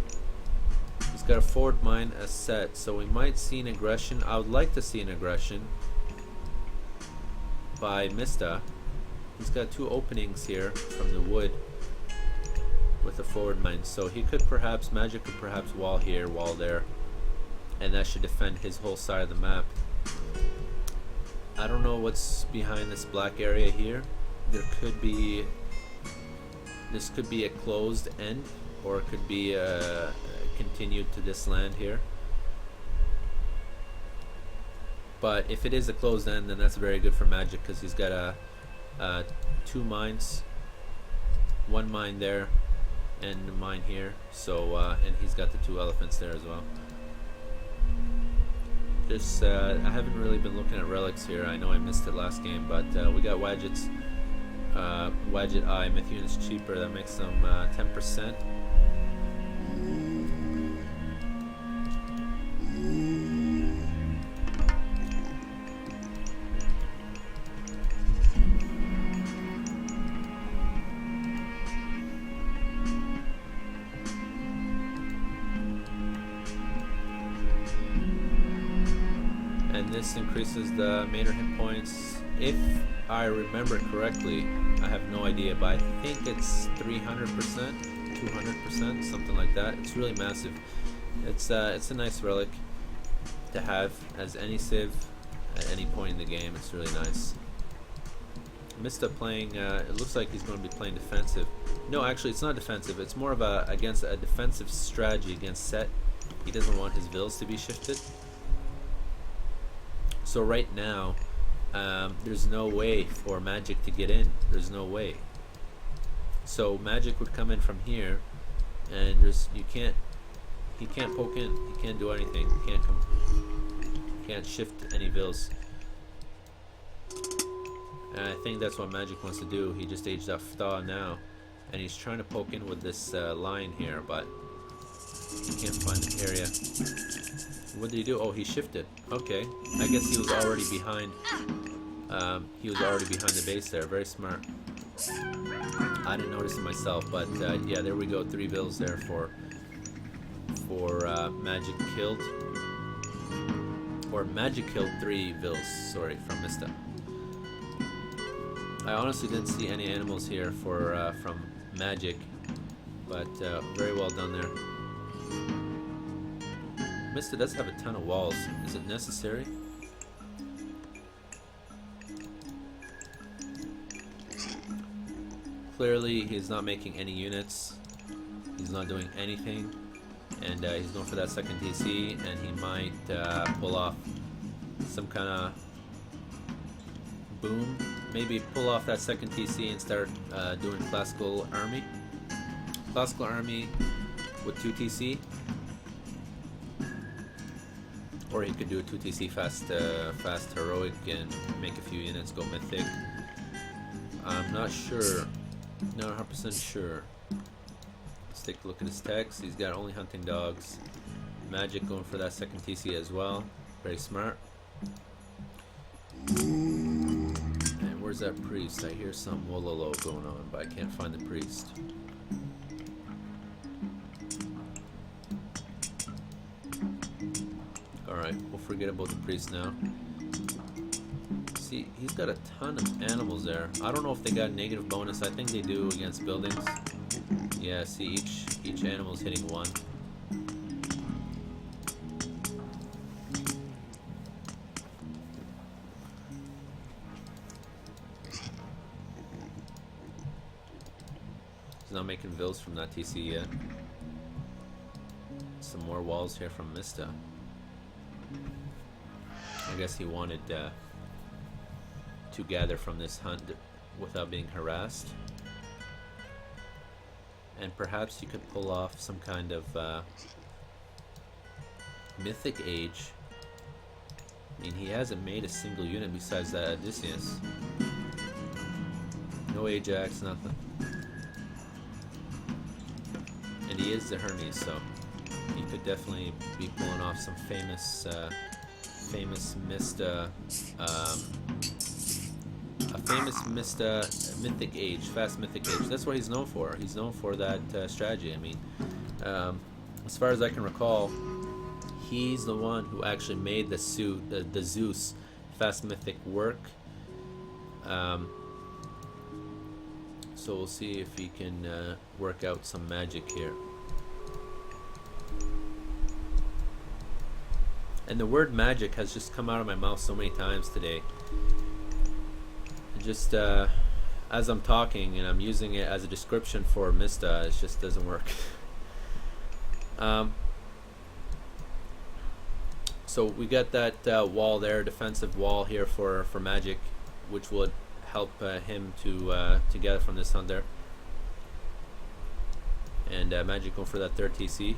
He's got a forward mine as set, so we might see an aggression. I would like to see an aggression by Mista. He's got two openings here from the wood with a forward mine, so he could perhaps, Magic could perhaps wall here, wall there, and that should defend his whole side of the map. I don't know what's behind this black area here. There could be, this could be a closed end, or it could be continued to this land here. But if it is a closed end, then that's very good for Magic, because he's got two mines, one mine there and a mine here. So and he's got the two elephants there as well. This I haven't really been looking at relics here. I know I missed it last game, but we got Wadget's Wadget Eye. Myth units cheaper. That makes them 10%. And this increases the Maynard hit points. If I remember correctly, I have no idea, but I think it's 300%, 200%, something like that. It's really massive. It's a nice relic to have as any civ at any point in the game. It's really nice. Mista playing, it looks like he's going to be playing defensive. No, actually it's not defensive. It's more of a against a defensive strategy against set. He doesn't want his vills to be shifted. So right now, there's no way for Magic to get in. There's no way. So Magic would come in from here, and he can't poke in. He can't do anything. He can't shift any vills. And I think that's what Magic wants to do. He just aged up Thaw now, and he's trying to poke in with this line here, but he can't find the area. What did he do? Oh, he shifted. Okay, I guess he was already behind. He was already behind the base there. Very smart. I didn't notice it myself, but yeah, there we go. 3 vills there for Magic killed, or Magic killed 3 vills. Sorry, from Mista. I honestly didn't see any animals here for from Magic, but very well done there. Mista does have a ton of walls. Is it necessary? Clearly, he's not making any units. He's not doing anything, and he's going for that second TC, and he might pull off some kind of boom. Maybe pull off that second TC and start doing classical army. Classical army with 2 TC. Or he could do a 2 TC fast heroic and make a few units go mythic. I'm not sure. Not 100% sure. Let's take a look at his text. He's got only hunting dogs. Magic going for that second TC as well. Very smart. And where's that priest? I hear some wololo going on, but I can't find the priest. Alright, we'll forget about the priest now. See, he's got a ton of animals there. I don't know if they got negative bonus. I think they do against buildings. Yeah, see, each animal's hitting 1. He's not making vills from that TC yet. Some more walls here from Mista. I guess he wanted to gather from this hunt without being harassed. And perhaps you could pull off some kind of mythic age. I mean, he hasn't made a single unit besides that Odysseus. No Ajax, nothing. And he is the Hermes, so he could definitely be pulling off some famous Mista, a famous Mista mythic age, fast mythic age. That's what he's known for. He's known for that strategy. I mean, as far as I can recall, he's the one who actually made the Zeus fast mythic work. So we'll see if he can work out some magic here. And the word magic has just come out of my mouth so many times today. Just as I'm talking and I'm using it as a description for Mista, it just doesn't work. So we got that wall there, defensive wall here for Magic, which would help him to gather from this hunt there. And Magic going for that third TC.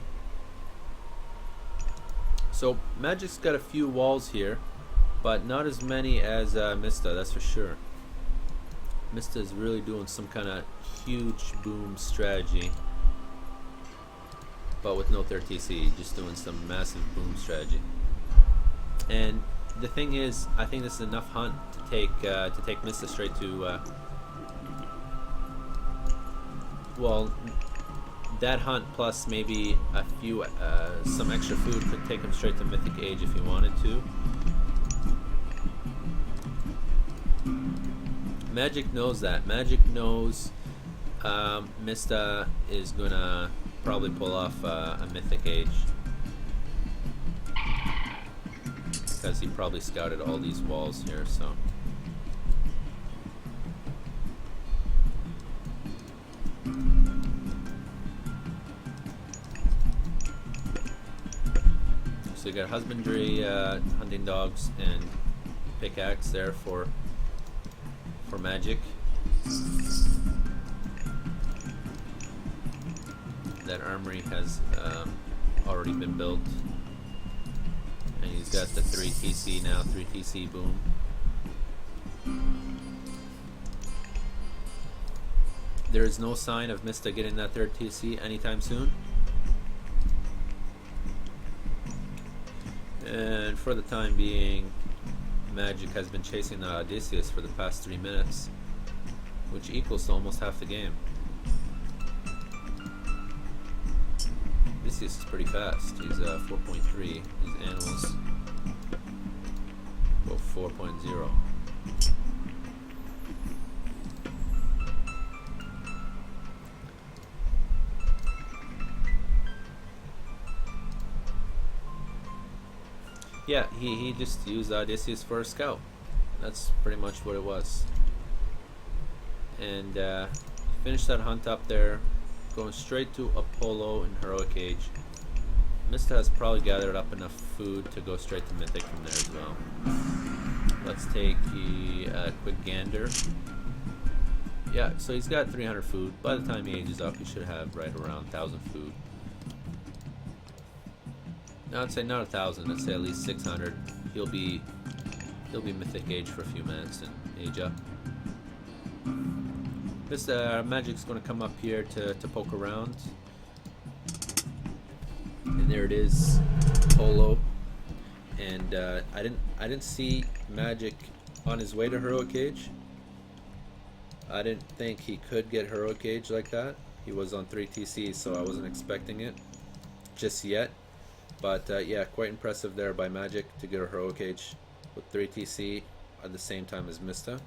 So Magic's got a few walls here, but not as many as Mista, that's for sure. Mista is really doing some kind of huge boom strategy, but with no third TC, just doing some massive boom strategy. And the thing is, I think this is enough hunt to take Mista straight to well, that hunt plus maybe a few some extra food could take him straight to Mythic Age if he wanted to. Magic knows that. Magic knows Mista is gonna probably pull off a Mythic Age because he probably scouted all these walls here. So you got husbandry, hunting dogs, and pickaxe there for Magic. That armory has already been built, and he's got the 3 TC now, 3 TC boom. There is no sign of Mista getting that 3rd TC anytime soon. And for the time being, Magic has been chasing the Odysseus for the past 3 minutes, which equals to almost half the game. Odysseus is pretty fast. He's 4.3. These animals go 4.0. Yeah, he just used Odysseus for a scout. That's pretty much what it was. And finished that hunt up there, going straight to Apollo in Heroic Age. Mista has probably gathered up enough food to go straight to Mythic from there as well. Let's take a quick gander. Yeah, so he's got 300 food. By the time he ages up, he should have right around 1,000 food. I'd say not 1,000. I'd say at least 600. He'll be Mythic Age for a few minutes and age up. This Magic's going to come up here to poke around, and there it is, Polo. and I didn't see Magic on his way to Heroic Age. I didn't think he could get Heroic Age like that. He was on 3 TC, so I wasn't expecting it just yet. But yeah, quite impressive there by Magic to get a Heroic Age with 3 TC at the same time as Mista.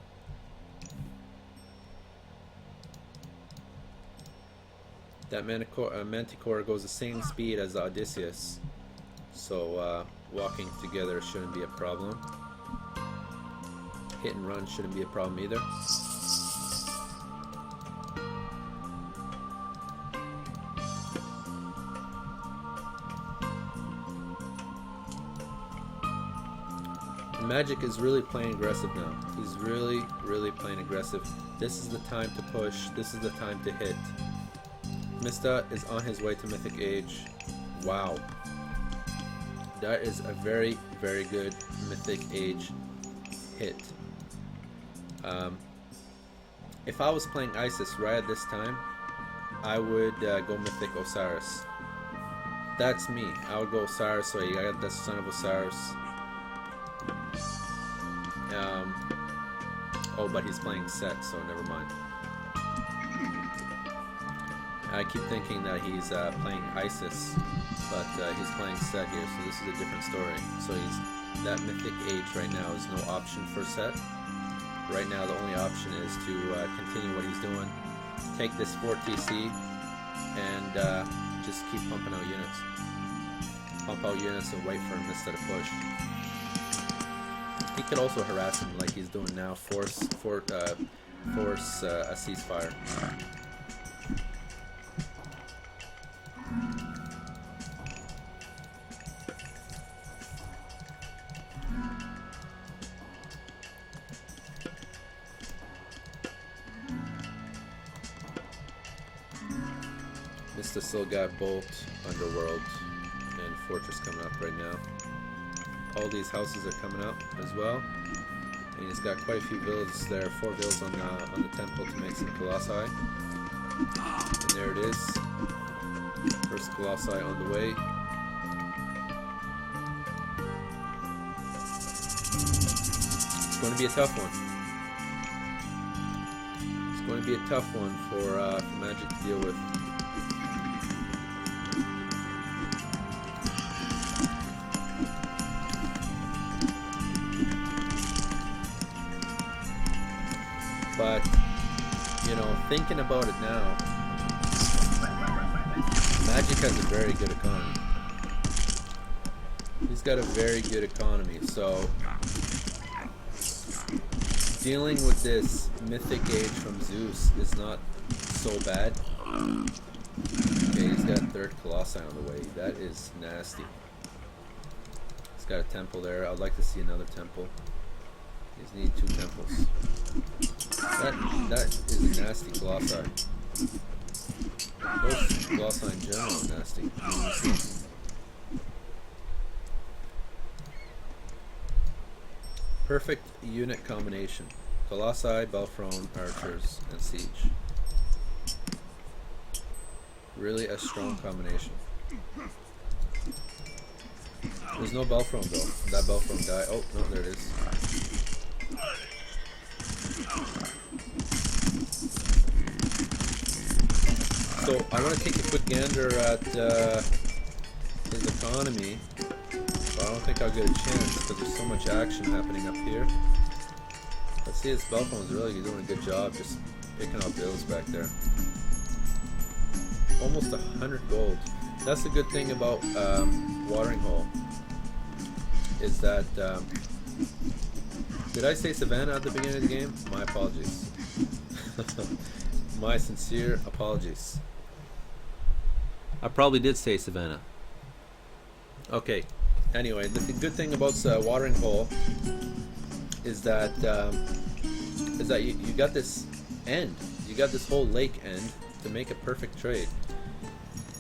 That Manticore goes the same speed as the Odysseus, so walking together shouldn't be a problem. Hit and run shouldn't be a problem either. Magic is really playing aggressive now. He's really playing aggressive. This is the time to push. This is the time to hit. Mista is on his way to Mythic Age. Wow. That is a very good Mythic Age hit. If I was playing Isis right at this time, I would go Mythic Osiris. That's me. I would go Osiris, so I got the Son of Osiris. Oh, but he's playing Set, so never mind. I keep thinking that he's playing Isis, but he's playing Set here, so this is a different story. So he's that Mythic Age right now is no option for Set. Right now the only option is to continue what he's doing, take this 4 TC, and just keep pumping out units. Pump out units and wait for Mista to push. He could also harass him like he's doing now, force a ceasefire. Mista still got Bolt, Underworld, and Fortress coming up right now. All these houses are coming up as well, and he's got quite a few villas there. 4 villas on the temple to make some colossi, and there it is. First colossi on the way. It's going to be a tough one. It's going to be a tough one for Magic to deal with. But, you know, thinking about it now, Magic has a very good economy. He's got a very good economy, so dealing with this Mythic Age from Zeus is not so bad. Okay, he's got 3rd Colossi on the way. That is nasty. He's got a temple there. I'd like to see another temple. He's need 2 temples. That is a nasty Colossi. Those Colossi in general are nasty. Perfect unit combination. Colossi, Belfron, Archers, and Siege. Really a strong combination. There's no Belfron though. That Belfron died. Oh, no, there it is. So I want to take a quick gander at his economy, but I don't think I'll get a chance because there's so much action happening up here. Let's see, his Belfron's really doing a good job just picking up bills back there. Almost 100 gold. That's the good thing about Watering Hole, is that did I say Savannah at the beginning of the game? My apologies. My sincere apologies. I probably did say Savannah. Okay. Anyway, the good thing about Watering Hole is that you got this end. You got this whole lake end to make a perfect trade.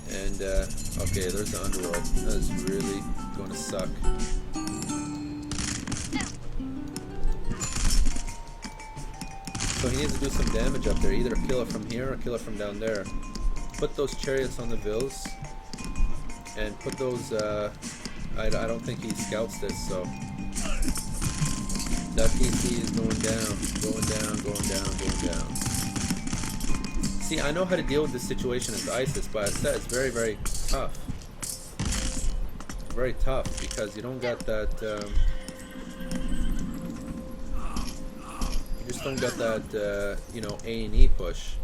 And okay, there's the Underworld. That is really going to suck. So he needs to do some damage up there, either kill it from here or kill it from down there. Put those chariots on the vills, and put those I don't think he scouts this, so that PC is going down, going down, going down, going down. See, I know how to deal with this situation as ISIS, but I said it's very, very tough. Very tough because you don't got that. You just don't got that, you know, A&E push.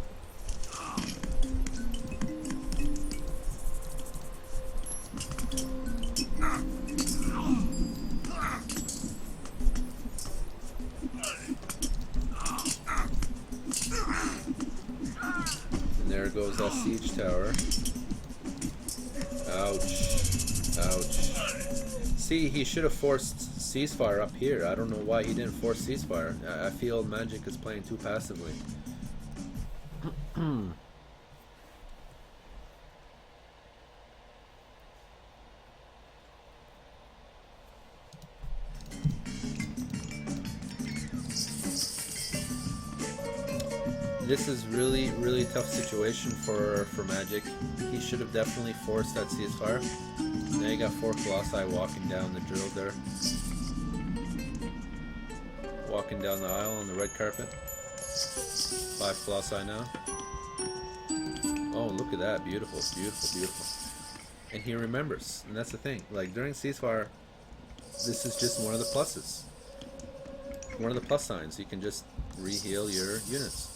There goes that siege tower. Ouch. Ouch. See, he should have forced ceasefire up here. I don't know why he didn't force ceasefire. I feel Magic is playing too passively. This is really, really tough situation for Magic. He should have definitely forced that ceasefire. Now you got 4 Colossi walking down the drill there. Walking down the aisle on the red carpet. 5 Colossi now. Oh, look at that. Beautiful, beautiful, beautiful. And he remembers. And that's the thing. Like, during ceasefire, this is just one of the pluses. One of the plus signs. You can just re-heal your units.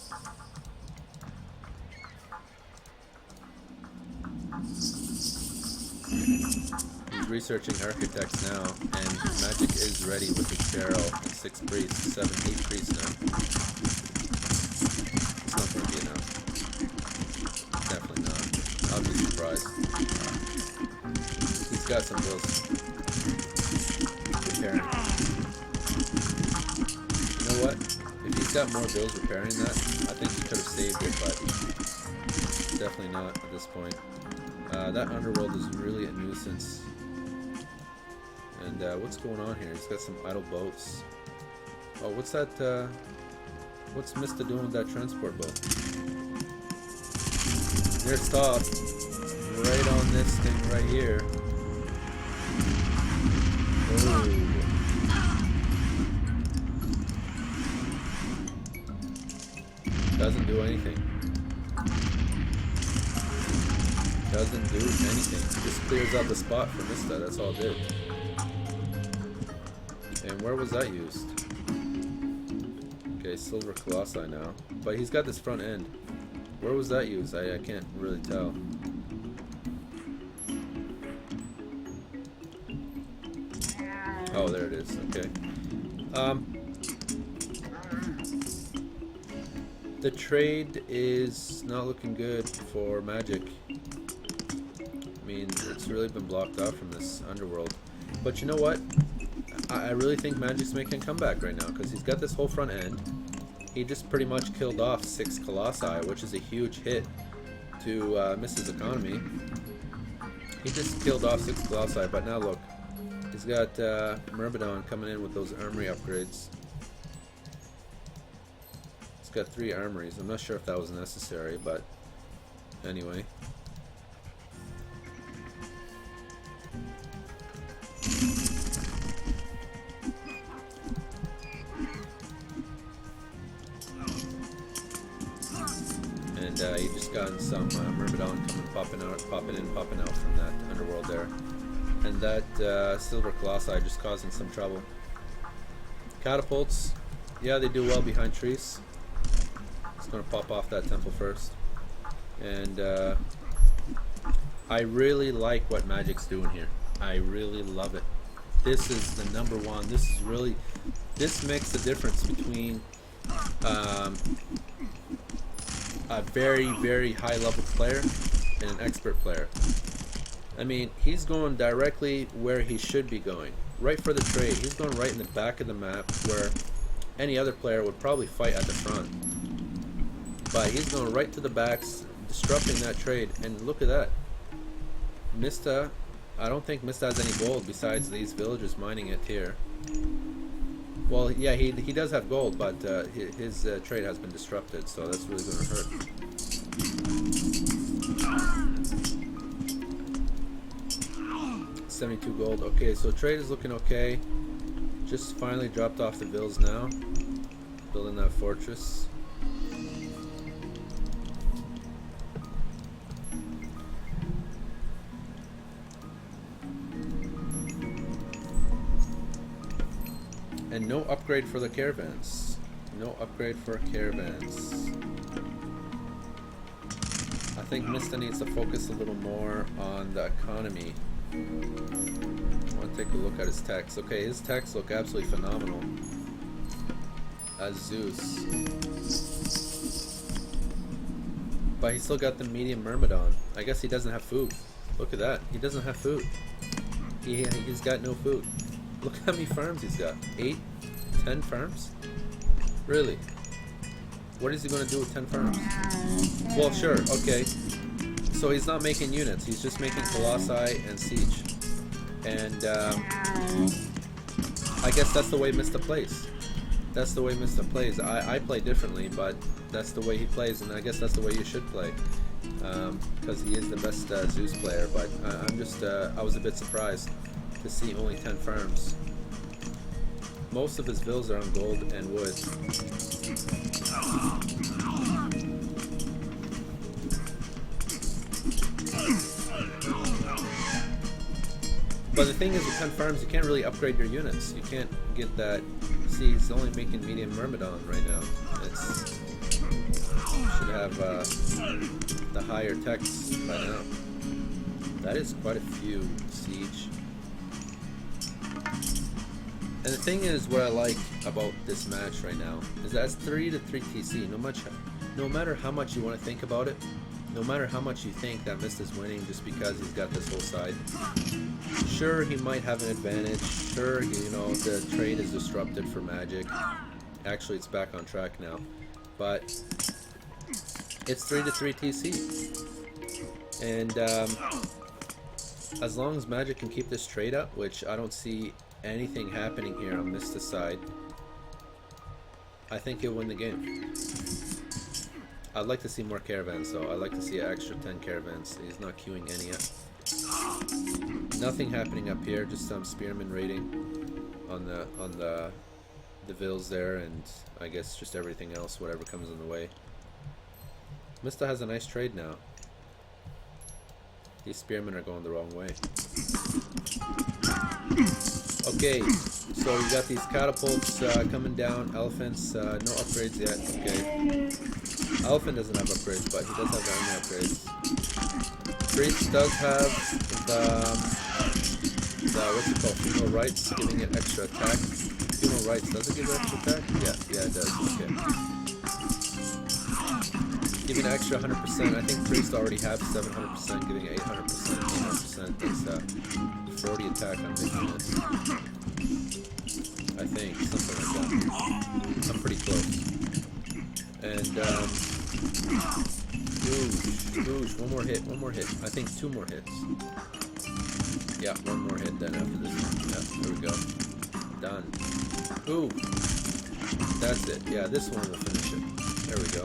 He's researching architects now, and Magic is ready with his Pharaoh and 6 priests, 7, 8 priests now. It's not going to be enough. Definitely not. I'll be surprised. He's got some bills. Repairing. You know what? If he's got more bills repairing that, I think he could have saved it, but definitely not at this point. That underworld is really a nuisance. And what's going on here? He's got some idle boats. Oh, what's that? What's Mista doing with that transport boat? They're stopped right on this thing right here. Oh. Doesn't do anything. Doesn't do anything. Just clears out the spot for Mista. That's all it did. And where was that used? Okay, Silver Colossi now. But he's got this front end. Where was that used? I can't really tell. Oh, there it is. Okay. The trade is not looking good for Magic. I mean, it's really been blocked off from this underworld. But you know what? I really think Magic's making a comeback right now because he's got this whole front end. He just pretty much killed off 6 Colossi, which is a huge hit to Mista's economy. He just killed off 6 Colossi, but now look. He's got Myrmidon coming in with those armory upgrades. He's got 3 armories. I'm not sure if that was necessary, but anyway. And you just gotten some Myrmidon popping in, popping out from that underworld there. And that Silver Colossi just causing some trouble. Catapults, yeah, they do well behind trees. It's going to pop off that temple first. And I really like what Magic's doing here. I really love it. This is the number one. This is really, this makes the difference between a very, very high level player and an expert player. I mean, he's going directly where he should be going. Right for the trade. He's going right in the back of the map where any other player would probably fight at the front. But he's going right to the backs, disrupting that trade. And look at that. Mista, I don't think Mista has any gold besides these villagers mining it here. Well, yeah, he does have gold, but his trade has been disrupted, so that's really going to hurt. 72 gold. Okay, so trade is looking okay. Just finally dropped off the bills now. Building that fortress. And no upgrade for the caravans. No upgrade for caravans. I think Mista needs to focus a little more on the economy. I want to take a look at his techs. Okay, his techs look absolutely phenomenal. As Zeus. But he still got the medium Myrmidon. I guess he doesn't have food. Look at that. He doesn't have food. He's got no food. Look how many farms he's got. 8? 10 farms? Really? What is he going to do with 10 farms? Well, sure, okay. So he's not making units. He's just making Colossi and Siege. And I guess that's the way Mista plays. That's the way Mista plays. I play differently, but that's the way he plays, and I guess that's the way you should play. Because he is the best Zeus player, but I was a bit surprised to see only 10 farms. Most of his bills are on gold and wood. But the thing is, with 10 farms, you can't really upgrade your units. You can't get that. See, he's only making medium Myrmidon right now. Should have the higher techs by now. That is quite a few siege. And the thing is, what I like about this match right now is that it's 3 to 3 TC. No matter how much you want to think about it, no matter how much you think that Mista's winning just because he's got this whole side. Sure, he might have an advantage. Sure, you know, the trade is disrupted for Magic. Actually, it's back on track now. But it's 3 to 3 TC. And as long as Magic can keep this trade up, which I don't see anything happening here on Mista's side, I think he'll win the game. I'd like to see more caravans though. I'd like to see an extra 10 caravans. He's not queuing any yet. Nothing happening up here, just some spearmen raiding on the vills there, and I guess just everything else, whatever comes in the way. Mista has a nice trade now. These spearmen are going the wrong way. Okay, so you got these catapults coming down, elephants, no upgrades yet. Okay. Elephant doesn't have upgrades, but he does have the army upgrades. Priest does have the what's it called? Funeral rites, giving it extra attack. Funeral rites, does it give it extra attack? Yeah, it does. Okay. Giving an extra 100%. I think Priest already have 700%, giving 800%. 800% is 40 attack on making this. I think something like that. I'm pretty close. And Oosh, one more hit. I think 2 more hits. Yeah, 1 more hit then after this one. Yeah, there we go. Done. Ooh, that's it. Yeah, this one will finish it. There we go.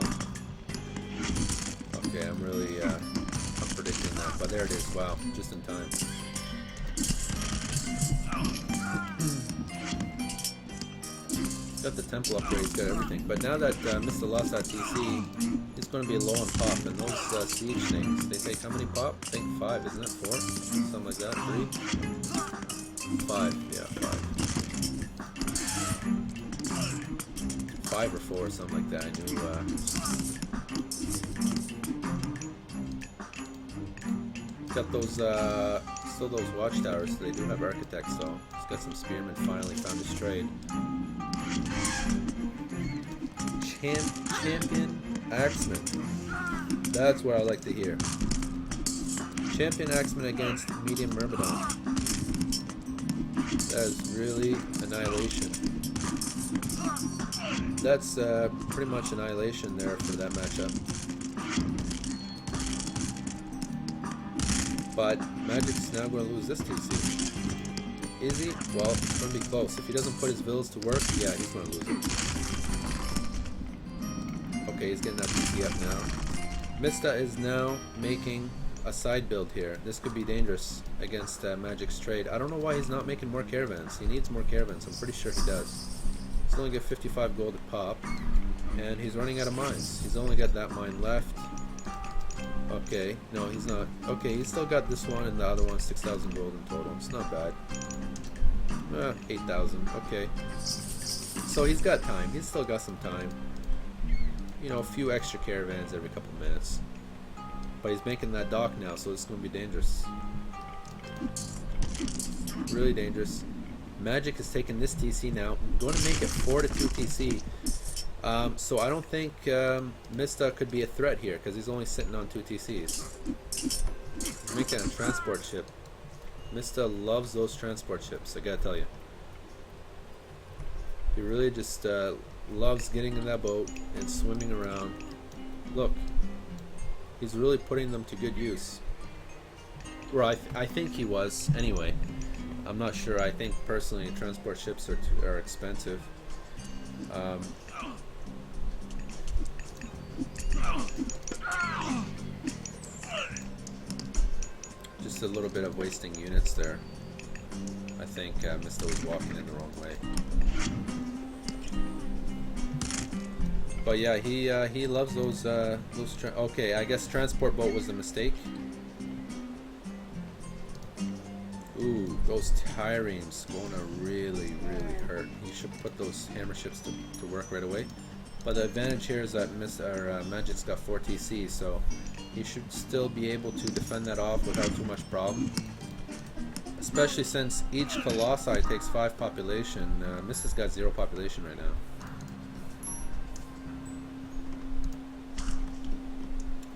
Okay, I'm really, I'm predicting that, but there it is. Wow, just in time. Got the temple upgrades, got everything. But now that Mista lost that TC, it's going to be low on pop. And those siege things, they take how many pop? I think 5, isn't it? 4? Something like that. 3? 5. Yeah, 5. 5 or 4, something like that. I knew. Got those, still those watchtowers. So they do have architects, though. He's got some spearmen. Finally found his trade. Champion Axeman. That's what I like to hear. Champion Axeman against medium Myrmidon. That is really annihilation. That's pretty much annihilation there for that matchup. But Magic's now going to lose this TC. Is he? Well, it's going to be close. If he doesn't put his villas to work, yeah, he's going to lose it. Okay, he's getting that TC up now. Mista is now making a side build here. This could be dangerous against Magic's trade. I don't know why he's not making more caravans. He needs more caravans. I'm pretty sure he does. He's only got 55 gold to pop, and he's running out of mines. He's only got that mine left. Okay, no, he's not. Okay, he's still got this one and the other one, 6,000 gold in total. It's not bad. 8,000. Okay. So he's got time. He's still got some time. You know, a few extra caravans every couple minutes. But he's making that dock now, so it's going to be dangerous. Really dangerous. Magic is taking this TC now. I'm going to make it 4-2 TC. So I don't think Mista could be a threat here, because he's only sitting on 2 TCs. He's making a transport ship. Mista loves those transport ships, I gotta tell you. He really just loves getting in that boat and swimming around. Look. He's really putting them to good use. Well, I think he was, anyway. I'm not sure. I think personally transport ships are expensive. Just a little bit of wasting units there. I think Mista was walking in the wrong way. But yeah, he loves those okay, I guess transport boat was a mistake. Ooh, those triremes going to really hurt. He should put those hammer ships to work right away. But the advantage here is that Magic's got 4 TC, so he should still be able to defend that off without too much problem. Especially since each Colossi takes 5 population. Mista's got 0 population right now.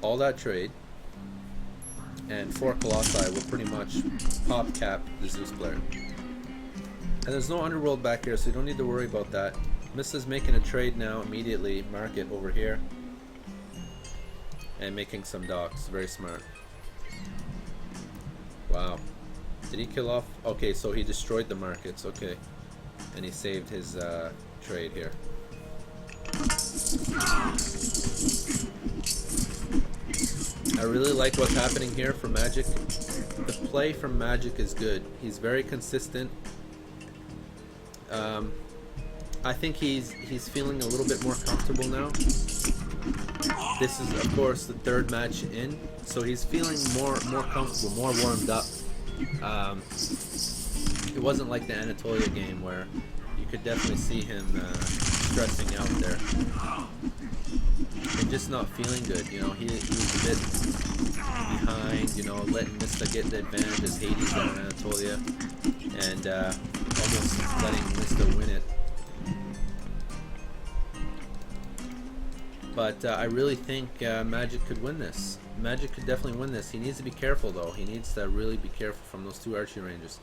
All that trade and 4 Colossi will pretty much pop cap the Zeus player. And there's no underworld back here, so you don't need to worry about that. Mista's making a trade now immediately, market over here, and making some docks. Very smart. Wow. Did he kill off? Okay, so he destroyed the markets. Okay. And he saved his trade here. I really like what's happening here for Magic. The play from Magic is good. He's very consistent. I think he's feeling a little bit more comfortable now. This is, of course, the 3rd match in, so he's feeling more comfortable, more warmed up. It wasn't like the Anatolia game where you could definitely see him stressing out there and just not feeling good. You know, he was a bit behind, you know, letting Mista get the advantage as Hades in Anatolia, and almost letting Mista win it. But I really think Magic could win this. Magic could definitely win this. He needs to be careful, though. He needs to really be careful from those 2 archery ranges.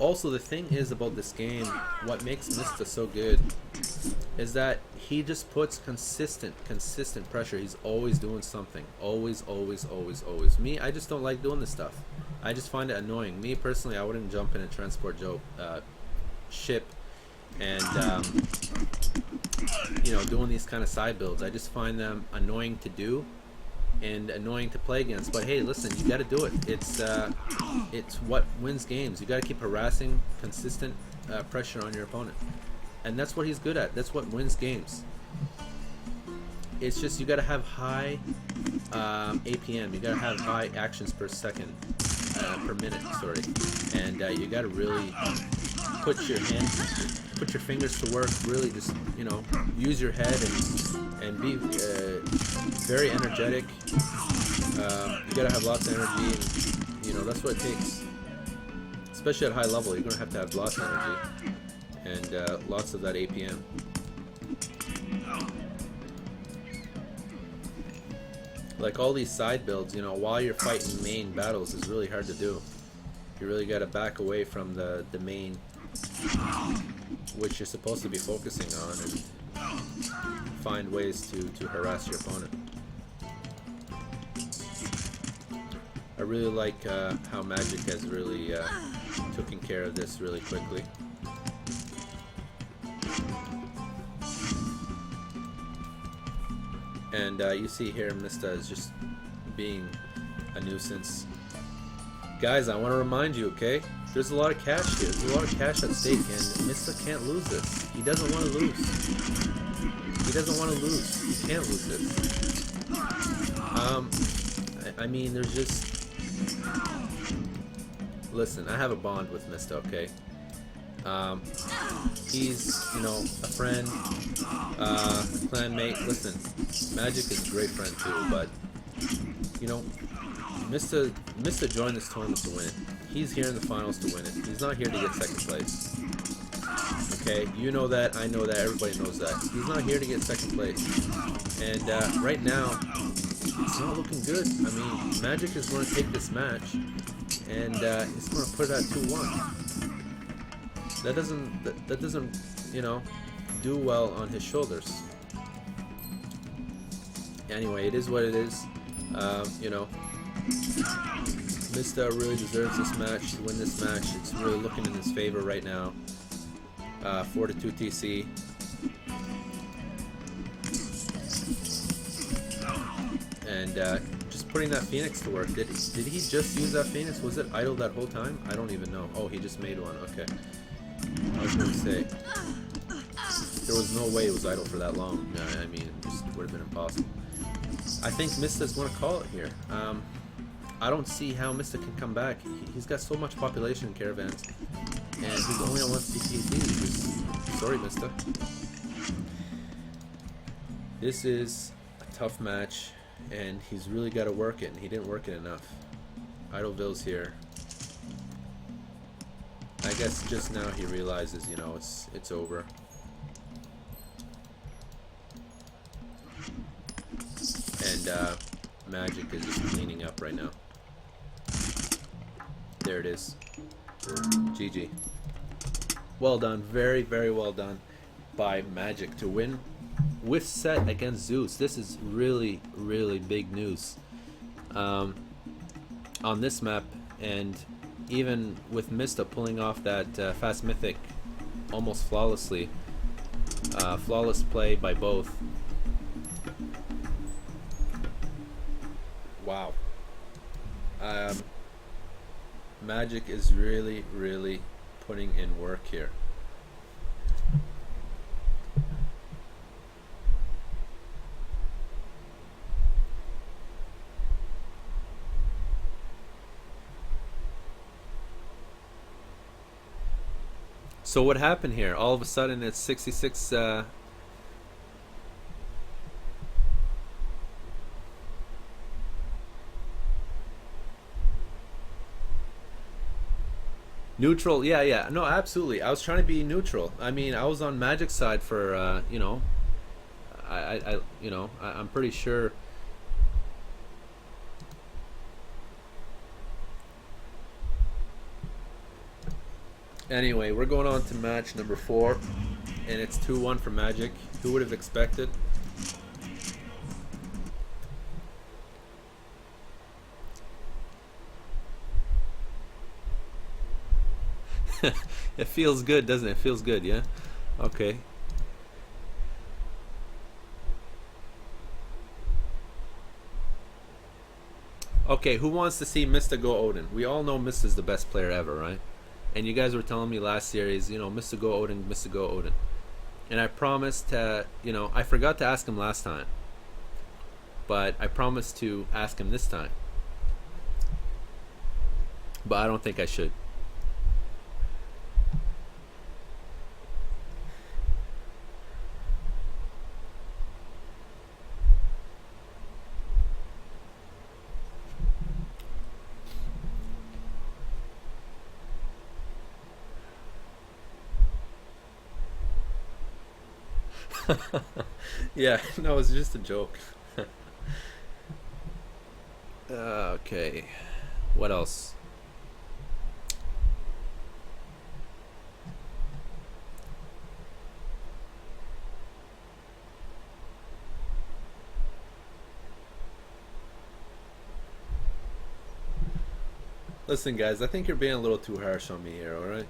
Also, the thing is about this game, what makes Mista so good is that he just puts consistent pressure. He's always doing something. Always. Me, I just don't like doing this stuff. I just find it annoying. Me, personally, I wouldn't jump in a transport ship and, you know, doing these kind of side builds. I just find them annoying to do and annoying to play against. But hey, listen, you got to do it. It's what wins games. You got to keep harassing, consistent pressure on your opponent, and that's what he's good at. That's what wins games. It's just you got to have high APM. You got to have high actions per second, per minute. Sorry, and you got to really put your fingers to work. Really, just, you know, use your head and be very energetic. You gotta have lots of energy, and, you know, that's what it takes. Especially at high level, you're gonna have to have lots of energy and lots of that APM. Like all these side builds, you know, while you're fighting main battles is really hard to do. You really gotta back away from the main, which you're supposed to be focusing on, and find ways to harass your opponent. I really like how Magic has really taken care of this really quickly. And you see here Mista is just being a nuisance. Guys, I want to remind you, okay? There's a lot of cash here. There's a lot of cash at stake, and Mista can't lose this. He doesn't want to lose. He doesn't want to lose. He can't lose this. I mean, there's just... Listen, I have a bond with Mista, okay? He's, you know, a friend, clanmate. Listen, Magic is a great friend too, but, you know, Mista joined this tournament to win it. He's here in the finals to win it. He's not here to get second place. Okay, you know that, I know that, everybody knows that. He's not here to get second place. And right now, it's not looking good. I mean, Magic is going to take this match, and he's going to put it at 2-1. That doesn't, you know, do well on his shoulders. Anyway, it is what it is. You know, Mista really deserves this match, to win this match. It's really looking in his favor right now. 4-2 TC. And just putting that Phoenix to work. Did he just use that Phoenix? Was it idle that whole time? I don't even know. Oh, he just made one. Okay. I was going to say, there was no way it was idle for that long. I mean, it just would have been impossible. I think Mista's going to call it here. I don't see how Mista can come back. He's got so much population in caravans, and he's only on 1 CPT. Sorry, Mista. This is a tough match, and he's really got to work it, and he didn't work it enough. Idleville's here. I guess just now he realizes, you know, it's over. And Magic is just cleaning up right now. There it is. GG. Well done. Very, very well done by Magic to win with set against Zeus. This is really, really big news on this map, and even with Mista pulling off that fast mythic almost flawlessly. Flawless play by both. Wow. Magic is really, really putting in work here. So what happened here? All of a sudden it's 66 neutral. Yeah, no, absolutely. I was trying to be neutral. I mean, I was on Magic's side for you know, I'm pretty sure. Anyway, we're going on to match number 4, and it's 2-1 for Magic. Who would have expected? It feels good, doesn't it? It feels good, yeah? Okay. Okay, who wants to see Mista go Odin? We all know Mista's the best player ever, right? And you guys were telling me last series, you know, Mista go Odin, Mista go Odin. And I promised to, you know, I forgot to ask him last time. But I promised to ask him this time. But I don't think I should. Yeah, no, it's just a joke. Okay, what else? Listen, guys, I think you're being a little too harsh on me here, alright?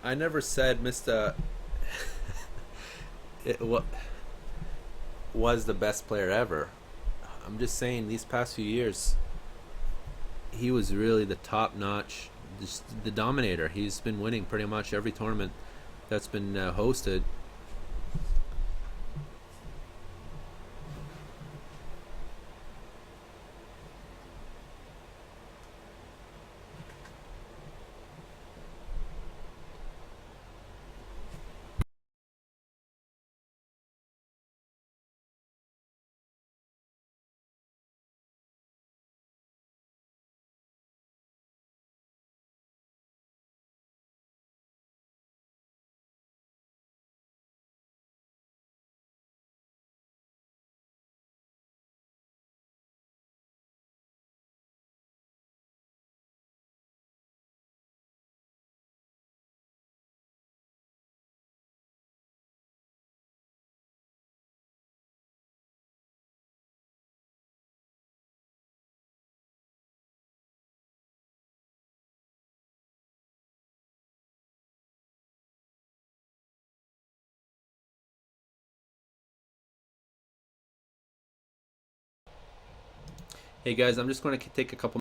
I never said Mista was the best player ever. I'm just saying, these past few years, he was really the top notch, just the dominator. He's been winning pretty much every tournament that's been hosted. Hey guys, I'm just going to take a couple